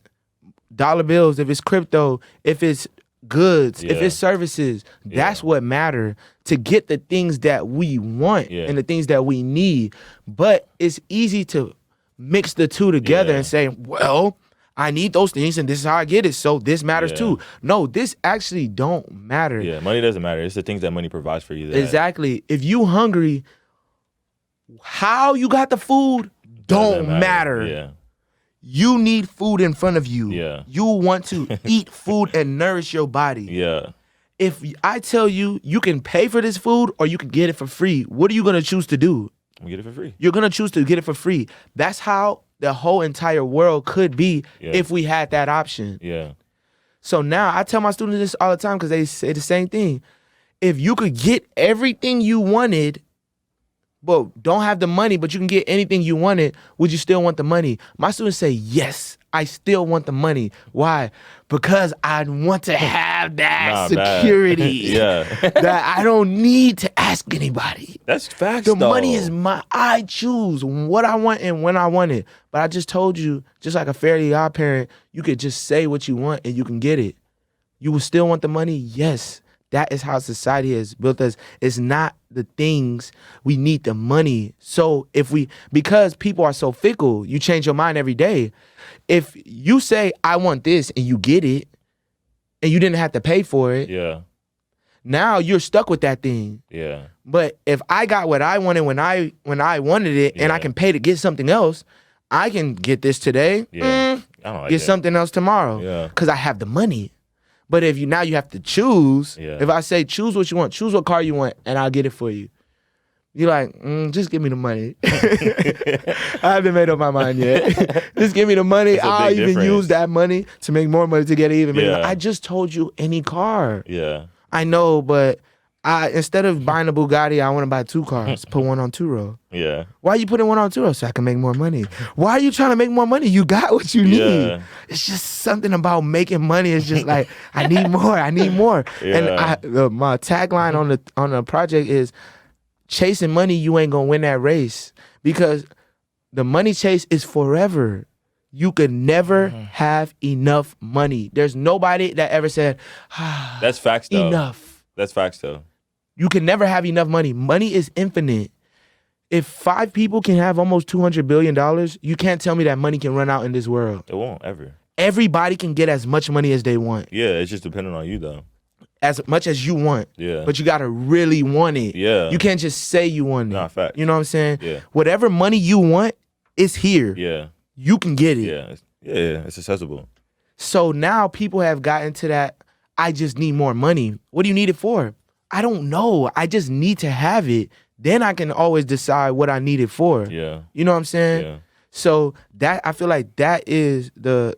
dollar bills, if it's crypto, if it's goods, if it's services, that's what matter to get the things that we want and the things that we need. But it's easy to mix the two together and say, well, I need those things and this is how I get it, so this matters too. No, this actually don't matter. Yeah, money doesn't matter. It's the things that money provides for you. Exactly. If you hungry, how you got the food don't matter. Yeah. You need food in front of you. Yeah. You want to eat food and nourish your body. Yeah. If I tell you you can pay for this food or you can get it for free, what are you going to choose to do? Get it for free. You're going to choose to get it for free. That's how the whole entire world could be if we had that option. Yeah. So now I tell my students this all the time because they say the same thing. If you could get everything you wanted, but don't have the money, but you can get anything you wanted, would you still want the money? My students say, yes, I still want the money. Why? Because I want to have that security. That I don't need to ask anybody. That's facts, The money is I choose what I want and when I want it. But I just told you, just like a Fairly Odd Parent, you could just say what you want and you can get it. You will still want the money? Yes. That is how society has built us. It's not the things, we need the money. So because people are so fickle, you change your mind every day. If you say, I want this and you get it and you didn't have to pay for it. Yeah. Now you're stuck with that thing. Yeah. But if I got what I wanted when I wanted it and I can pay to get something else, I can get this today. I don't like get something else tomorrow. Yeah. Because I have the money. But if you have to choose, if I say choose what you want, choose what car you want, and I'll get it for you. You're like, just give me the money. I haven't made up my mind yet. Just give me the money. I'll even use that money to make more money to get it even bigger. I just told you any car. Yeah. I know, but instead of buying a Bugatti, I want to buy 2 cars. Put one on 2-row. Yeah. Why are you putting one on 2-row? So I can make more money. Why are you trying to make more money? You got what you need. Yeah. It's just something about making money. It's just like, I need more. I need more. Yeah. And my tagline on the project is, chasing money, you ain't going to win that race. Because the money chase is forever. You could never have enough money. There's nobody that ever said, that's facts though. Enough. That's facts though. You can never have enough money. Money is infinite. If 5 people can have almost $200 billion, you can't tell me that money can run out in this world. It won't ever. Everybody can get as much money as they want. Yeah, it's just dependent on you though. As much as you want. Yeah. But you got to really want it. Yeah. You can't just say you want it. Nah, facts. You know what I'm saying? Yeah. Whatever money you want, it's here. Yeah. You can get it. Yeah. Yeah, it's accessible. So now people have gotten to that, I just need more money. What do you need it for? I don't know. I just need to have it. Then I can always decide what I need it for. Yeah. You know what I'm saying? Yeah. So that, I feel like that is the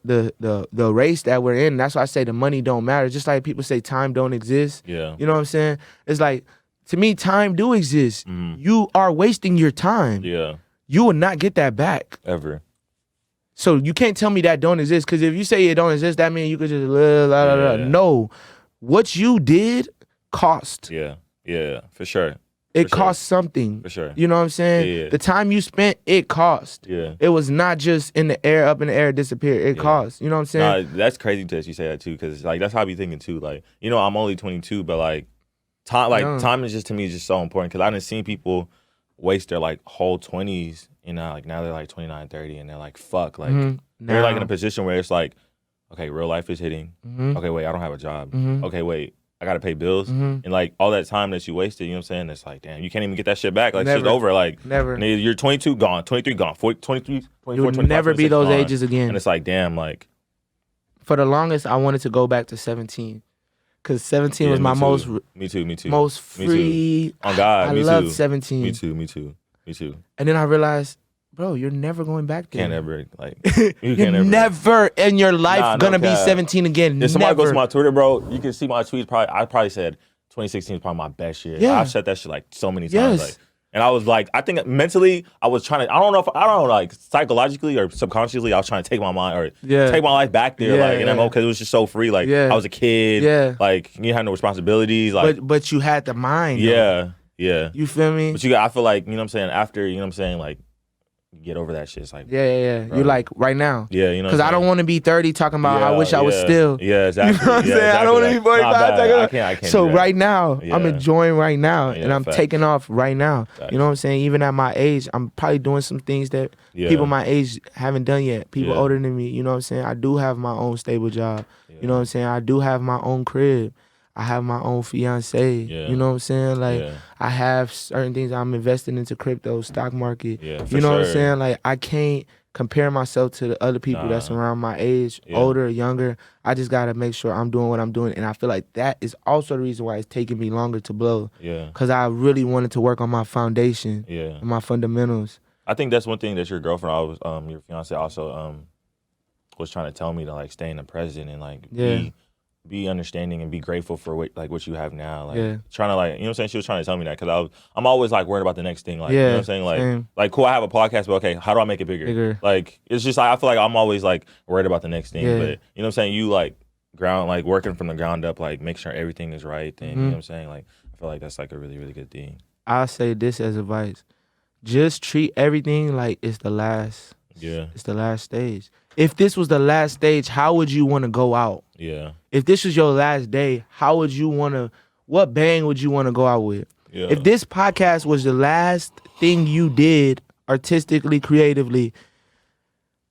race that we're in. That's why I say the money don't matter. Just like people say time don't exist. Yeah. You know what I'm saying? It's like, to me, time do exist. You are wasting your time. Yeah. You will not get that back. Ever. So you can't tell me that don't exist. Because if you say it don't exist, that means you could just No. What you did cost. Yeah. Yeah. For sure. It cost something. For sure. You know what I'm saying? Yeah. The time you spent, it cost. Yeah. It was not just in the air, up in the air, disappear. It cost. You know what I'm saying? Nah, that's crazy that you say that too, because like that's how I be thinking too. Like, you know, I'm only 22, but like time is just, to me, just so important, because I done seen people waste their like whole 20s, you know, like now they're like 29, 30, and they're like, fuck, like they're like in a position where it's like, okay, real life is hitting. Okay, wait, I don't have a job. Okay, wait, I gotta pay bills. And like all that time that you wasted, you know what I'm saying? It's like, damn, you can't even get that shit back. Like, shit's over. Like, never. You're 22, gone. 23, gone. 23, 24, You'll 25, never be those gone. ages again. And it's like, damn, like. For the longest, I wanted to go back to 17. Because 17 was my most... Me too. Most free... Oh, God, I me loved too. 17. Me too. And then I realized, bro, you're never going back there. Can't ever, like... You're never in your life gonna be 17 again. If somebody goes to my Twitter, bro, you can see my tweets. I probably said 2016 is probably my best year. Yeah. I've said that shit like so many times. Like, and I was like, I think mentally, I was trying to, I don't know, like psychologically or subconsciously, I was trying to take my mind or take my life back there, because it was just so free. Like, I was a kid. Like, you had no responsibilities. Like, but you had the mind. Yeah. You feel me? But I feel like, you know what I'm saying, after, you know what I'm saying, like, get over that shit. It's like, yeah. bro. You're like right now. Yeah, you know. Because I don't want to be 30 talking about I wish I was still. Yeah, exactly. You know what I'm saying? Exactly. I don't want to be 45 talking about. I can't. So right now, I'm enjoying right now, and I'm facts. taking off right now. Facts. You know what I'm saying? Even at my age, I'm probably doing some things that people my age haven't done yet. People older than me. You know what I'm saying? I do have my own stable job. You know what I'm saying? I do have my own crib. I have my own fiance. You know what I'm saying? Like I have certain things I'm investing into crypto, stock market. You know what I'm saying? Like I can't compare myself to the other people that's around my age, older, younger. I just gotta make sure I'm doing what I'm doing, and I feel like that is also the reason why it's taking me longer to blow. Because I really wanted to work on my foundation, and my fundamentals. I think that's one thing that your girlfriend, your fiance, also was trying to tell me, to like stay in the present and like be understanding and be grateful for what you have now. Like trying to like, you know what I'm saying? She was trying to tell me that because I'm always like worried about the next thing. Like, you know what I'm saying? Like cool, I have a podcast, but okay, how do I make it bigger? Like, it's just like, I feel like I'm always like worried about the next thing. But you know what I'm saying? You like working from the ground up, like make sure everything is right. And you know what I'm saying? Like, I feel like that's like a really, really good thing. I'll say this as advice. Just treat everything like it's the last. It's the last stage. If this was the last stage, how would you want to go out? If this was your last day, how would you want to, what bang would you want to go out with? If this podcast was the last thing you did artistically, creatively,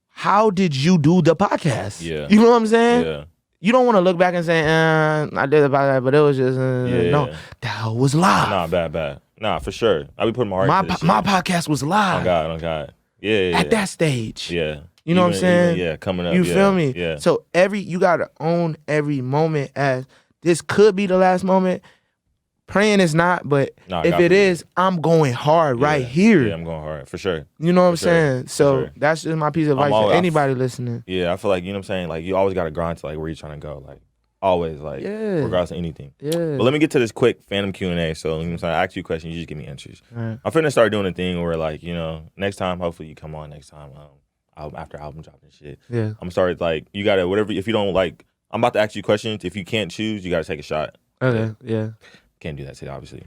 how did you do the podcast? You know what I'm saying? You don't want to look back and say, I did about that, but it was just, no, that was live. Nah, bad. Nah, for sure. I be putting my heart into this My podcast was live. Oh God. Yeah. At that stage. You know what I'm saying? Coming up. You feel me? So you gotta own every moment as this could be the last moment. Praying is not, but if it is, I'm going hard right here. Yeah, I'm going hard for sure. You know what I'm saying? So that's just my piece of advice for anybody listening. Yeah, I feel like, you know what I'm saying? Like you always gotta grind to like where you're trying to go. Like always, like regardless of anything. But let me get to this quick fandom Q&A. So you know what I'm saying? I ask you a question, you just give me answers. I'm finna start doing a thing where like, you know, next time, hopefully you come on next time. After album dropping and shit. I'm gonna start like, you gotta, whatever, if you don't like, I'm about to ask you questions. If you can't choose, you gotta take a shot. Okay, Can't do that today, obviously.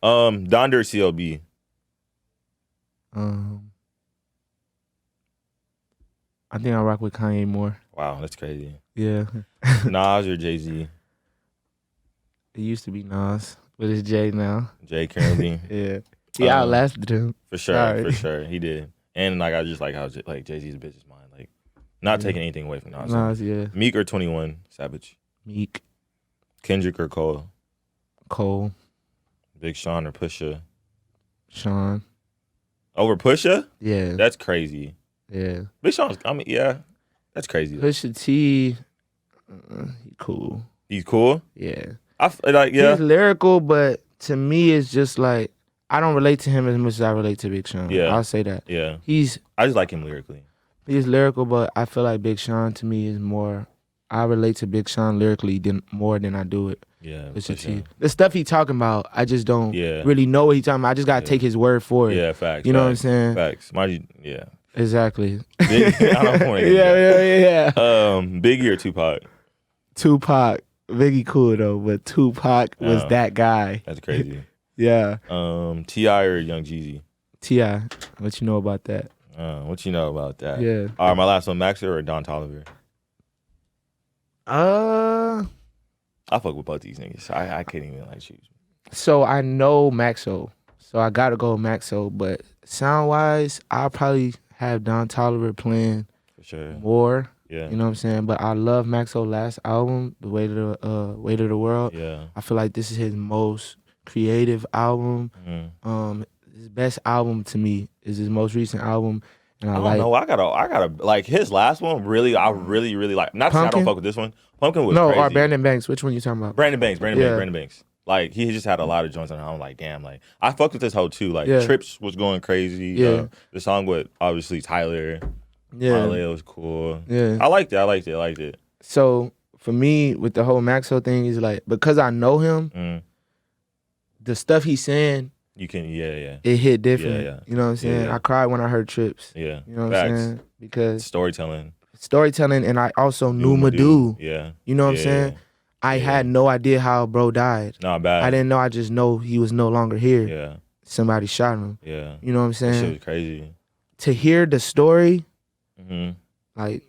Donder CLB. I think I rock with Kanye more. Wow, that's crazy. Yeah. Nas or Jay-Z? It used to be Nas, but it's Jay now. Jay currently. He outlasted him. For sure. He did. And like I just like how like Jay-Z's a bitch's mind. Like not taking anything away from Nas. Meek or 21 Savage? Meek. Kendrick or Cole? Cole. Big Sean or Pusha? Sean. Over Pusha? Yeah. That's crazy. Yeah. Big Sean's, that's crazy. Pusha T, he cool. He's cool? Yeah. He's lyrical, but to me it's just like, I don't relate to him as much as I relate to Big Sean. I'll say that. I just like him lyrically. He's lyrical, but I feel like Big Sean to me is more, I relate to Big Sean lyrically more than I do it. The stuff he talking about, I just don't really know what he talking about. I just gotta take his word for it. Facts. You know what I'm saying? Facts. Exactly. I don't want to yeah. Biggie or Tupac? Tupac. Biggie cool though, but Tupac was that guy. That's crazy. Yeah. T.I. or Young Jeezy? T.I. What you know about that? What you know about that? Yeah. All right, my last one, Maxo or Don Toliver? I fuck with both these niggas. I can't even like choose. So I know Maxo, so I gotta go Maxo. But sound wise, I'll probably have Don Toliver playing for sure more. You know what I'm saying? But I love Maxo's last album, The Weight of the World. I feel like this is his most creative album. His best album to me is his most recent album. And I don't know. I gotta like his last one. Really, I really like. Not that I don't fuck with this one. Pumpkin was crazy. Or Brandon Banks. Which one you talking about? Brandon Banks. Like he just had a lot of joints on it. I'm like, damn. Like I fucked with this whole too. Like Trips was going crazy. The song with obviously Tyler. Wale was cool. I liked it. So for me, with the whole Maxo thing, is like because I know him, the stuff he's saying. You can, it hit different. You know what I'm saying? I cried when I heard Trips. You know what I'm saying? Because storytelling, and I also knew Madu. You know what I'm saying? I had no idea how bro died. Not bad. I didn't know. I just know he was no longer here. Somebody shot him. You know what I'm saying? That shit was crazy. to hear the story, like,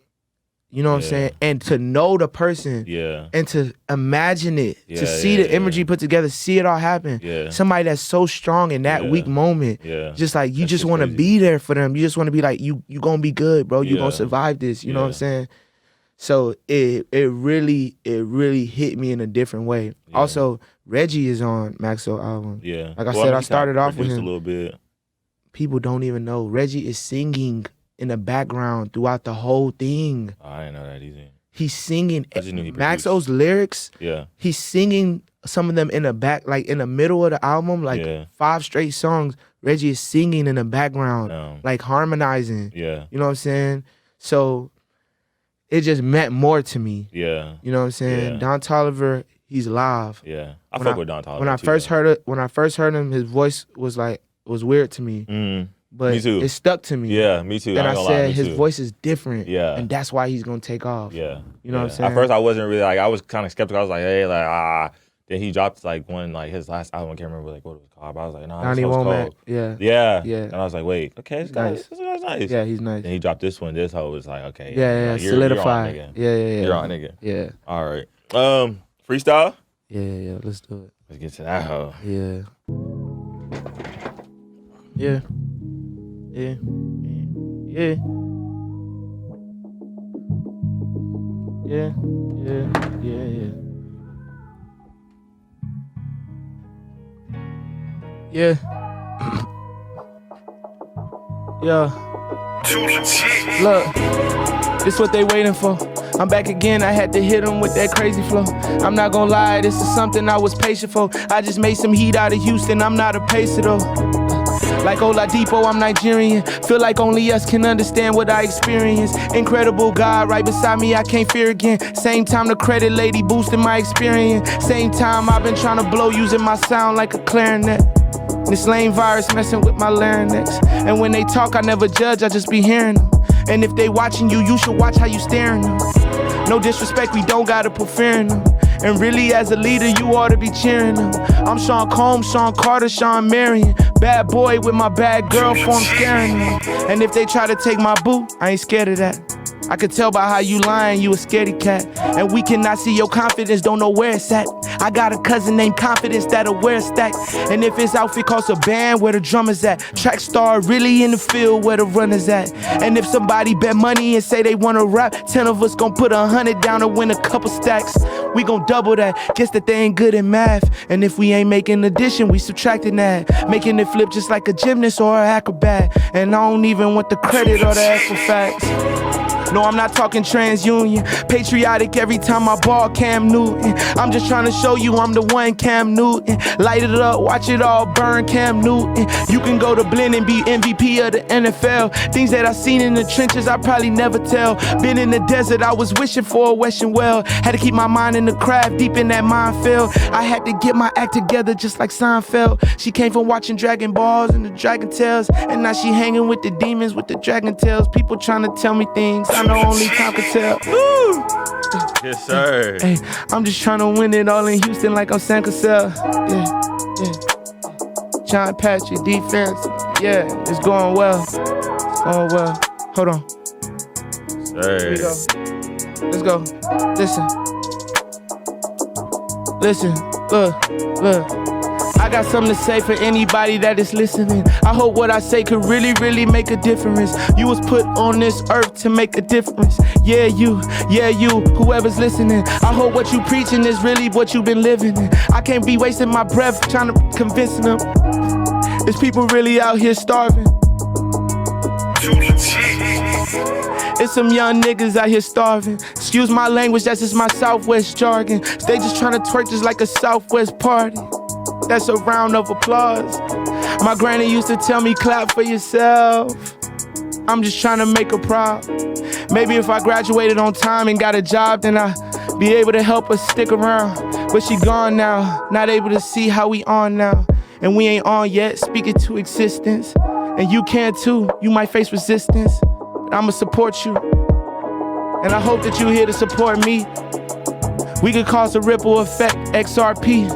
you know what I'm saying? And to know the person and to imagine it, to see the imagery put together, see it all happen. Somebody that's so strong in that weak moment, just like, you just want to be there for them. You just want to be like, you gonna be good, bro. You gonna survive this. You know what I'm saying? So it really hit me in a different way. Also, Reggie is on Maxwell album. Like I said, I started off with him. A little bit. People don't even know Reggie is singing in the background throughout the whole thing. Oh, I didn't know that either. He's singing Maxo's lyrics. He's singing some of them in the back, like in the middle of the album, like 5 straight songs. Reggie is singing in the background, like harmonizing. You know what I'm saying? So it just meant more to me. You know what I'm saying? Don Toliver, he's live. I fuck with Don Toliver. When I first heard him, his voice was weird to me. But me too. It stuck to me. Yeah, me too. And I said his voice is different. And that's why he's gonna take off. You know what I'm saying? At first I wasn't really like, I was kind of skeptical. I was like, hey, like Then he dropped like one, like his last album. I can't remember like what it was called. But I was like, nah, this was cold. Yeah. And I was like, wait, okay, this guy's nice. Yeah, he's nice. Then he dropped this one. This hoe was like, okay. Like, solidified. You're on, nigga. Yeah. All right. Freestyle? Yeah. Let's do it. Let's get to that hoe. Yeah. Look, this what they waiting for. I'm back again, I had to hit them with that crazy flow. I'm not gonna lie, this is something I was patient for. I just made some heat out of Houston, I'm not a pacer though. Like Oladipo, I'm Nigerian. Feel like only us can understand what I experience. Incredible God right beside me, I can't fear again. Same time the credit lady boosting my experience. Same time I've been trying to blow using my sound like a clarinet. This lame virus messing with my larynx. And when they talk, I never judge, I just be hearing them. And if they watching you, you should watch how you staring them. No disrespect, we don't gotta put fear in them. And really as a leader, you ought to be cheering them. I'm Sean Combs, Sean Carter, Sean Marion. Bad boy with my bad girl for I'm scaring them. And if they try to take my boo, I ain't scared of that. I could tell by how you lying, you a scaredy cat. And we cannot see your confidence, don't know where it's at. I got a cousin named Confidence that'll wear a stack. And if his outfit costs a band, where the drummers at? Track star really in the field, where the runners at? And if somebody bet money and say they wanna rap, 10 of us gon' put 100 down to win a couple stacks. We gon' double that, guess that they ain't good at math. And if we ain't making addition, we subtracting that. Making it flip just like a gymnast or an acrobat. And I don't even want the credit or the actual facts. No, I'm not talking TransUnion. Patriotic every time I ball Cam Newton. I'm just trying to show you I'm the one Cam Newton. Light it up, watch it all burn Cam Newton. You can go to Blend and be MVP of the NFL. Things that I seen in the trenches I probably never tell. Been in the desert, I was wishing for a wishing well. Had to keep my mind in the craft, deep in that minefield. I had to get my act together just like Seinfeld. She came from watching Dragon Balls and the Dragon Tales. And now she hanging with the demons with the Dragon Tales. People trying to tell me things I know only time can tell. Woo! Yes, sir. Hey, I'm just trying to win it all in Houston like I'm Sam Cassell. John Patrick, defense. Yeah, it's going well. It's going well. Hold on. Sir. Here we go. Let's go. Listen. Look. I got something to say for anybody that is listening. I hope what I say could really, really make a difference. You was put on this earth to make a difference. Yeah, you, whoever's listening. I hope what you preaching is really what you've been living in. I can't be wasting my breath trying to convince them. There's people really out here starving. It's some young niggas out here starving. Excuse my language, that's just my Southwest jargon. They just trying to twerk just like a Southwest party. That's a round of applause. My granny used to tell me, clap for yourself. I'm just trying to make her proud. Maybe if I graduated on time and got a job, then I'd be able to help her stick around. But she gone now, not able to see how we on now. And we ain't on yet, speak it to existence. And you can too, you might face resistance. I'ma support you. And I hope that you're here to support me. We could cause a ripple effect, XRP.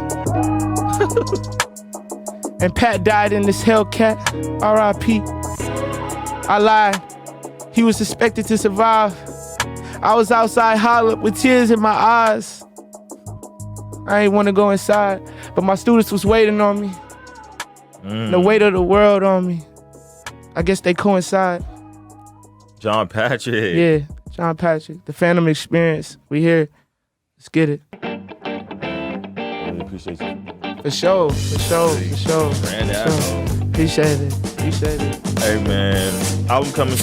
And Pat died in this Hellcat, R.I.P. I lied. He was suspected to survive. I was outside hollering with tears in my eyes. I ain't want to go inside, but my students was waiting on me. The weight of the world on me. I guess they coincide. John Patrick. Yeah, John Patrick. The Phantom Experience. We here. Let's get it. Really appreciate you. For sure. Grand asshole. Appreciate it. Hey, man. Album coming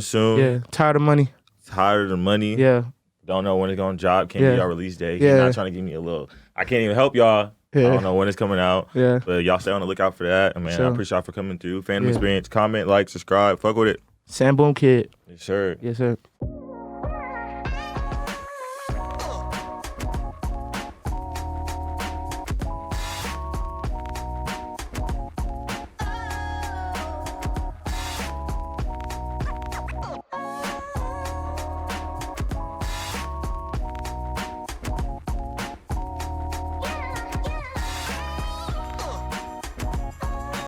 soon. Yeah, tired of money. Tired of the money. Yeah. Don't know when it's going to drop. Can't give y'all release date. Yeah. He's not trying to give me a little. I can't even help y'all. Yeah. I don't know when it's coming out. Yeah. But y'all stay on the lookout for that. And man, Sure. I appreciate y'all for coming through. Phantom Experience. Comment, like, subscribe. Fuck with it. Sam Boom Kid. Yes, sir. Yes, sir.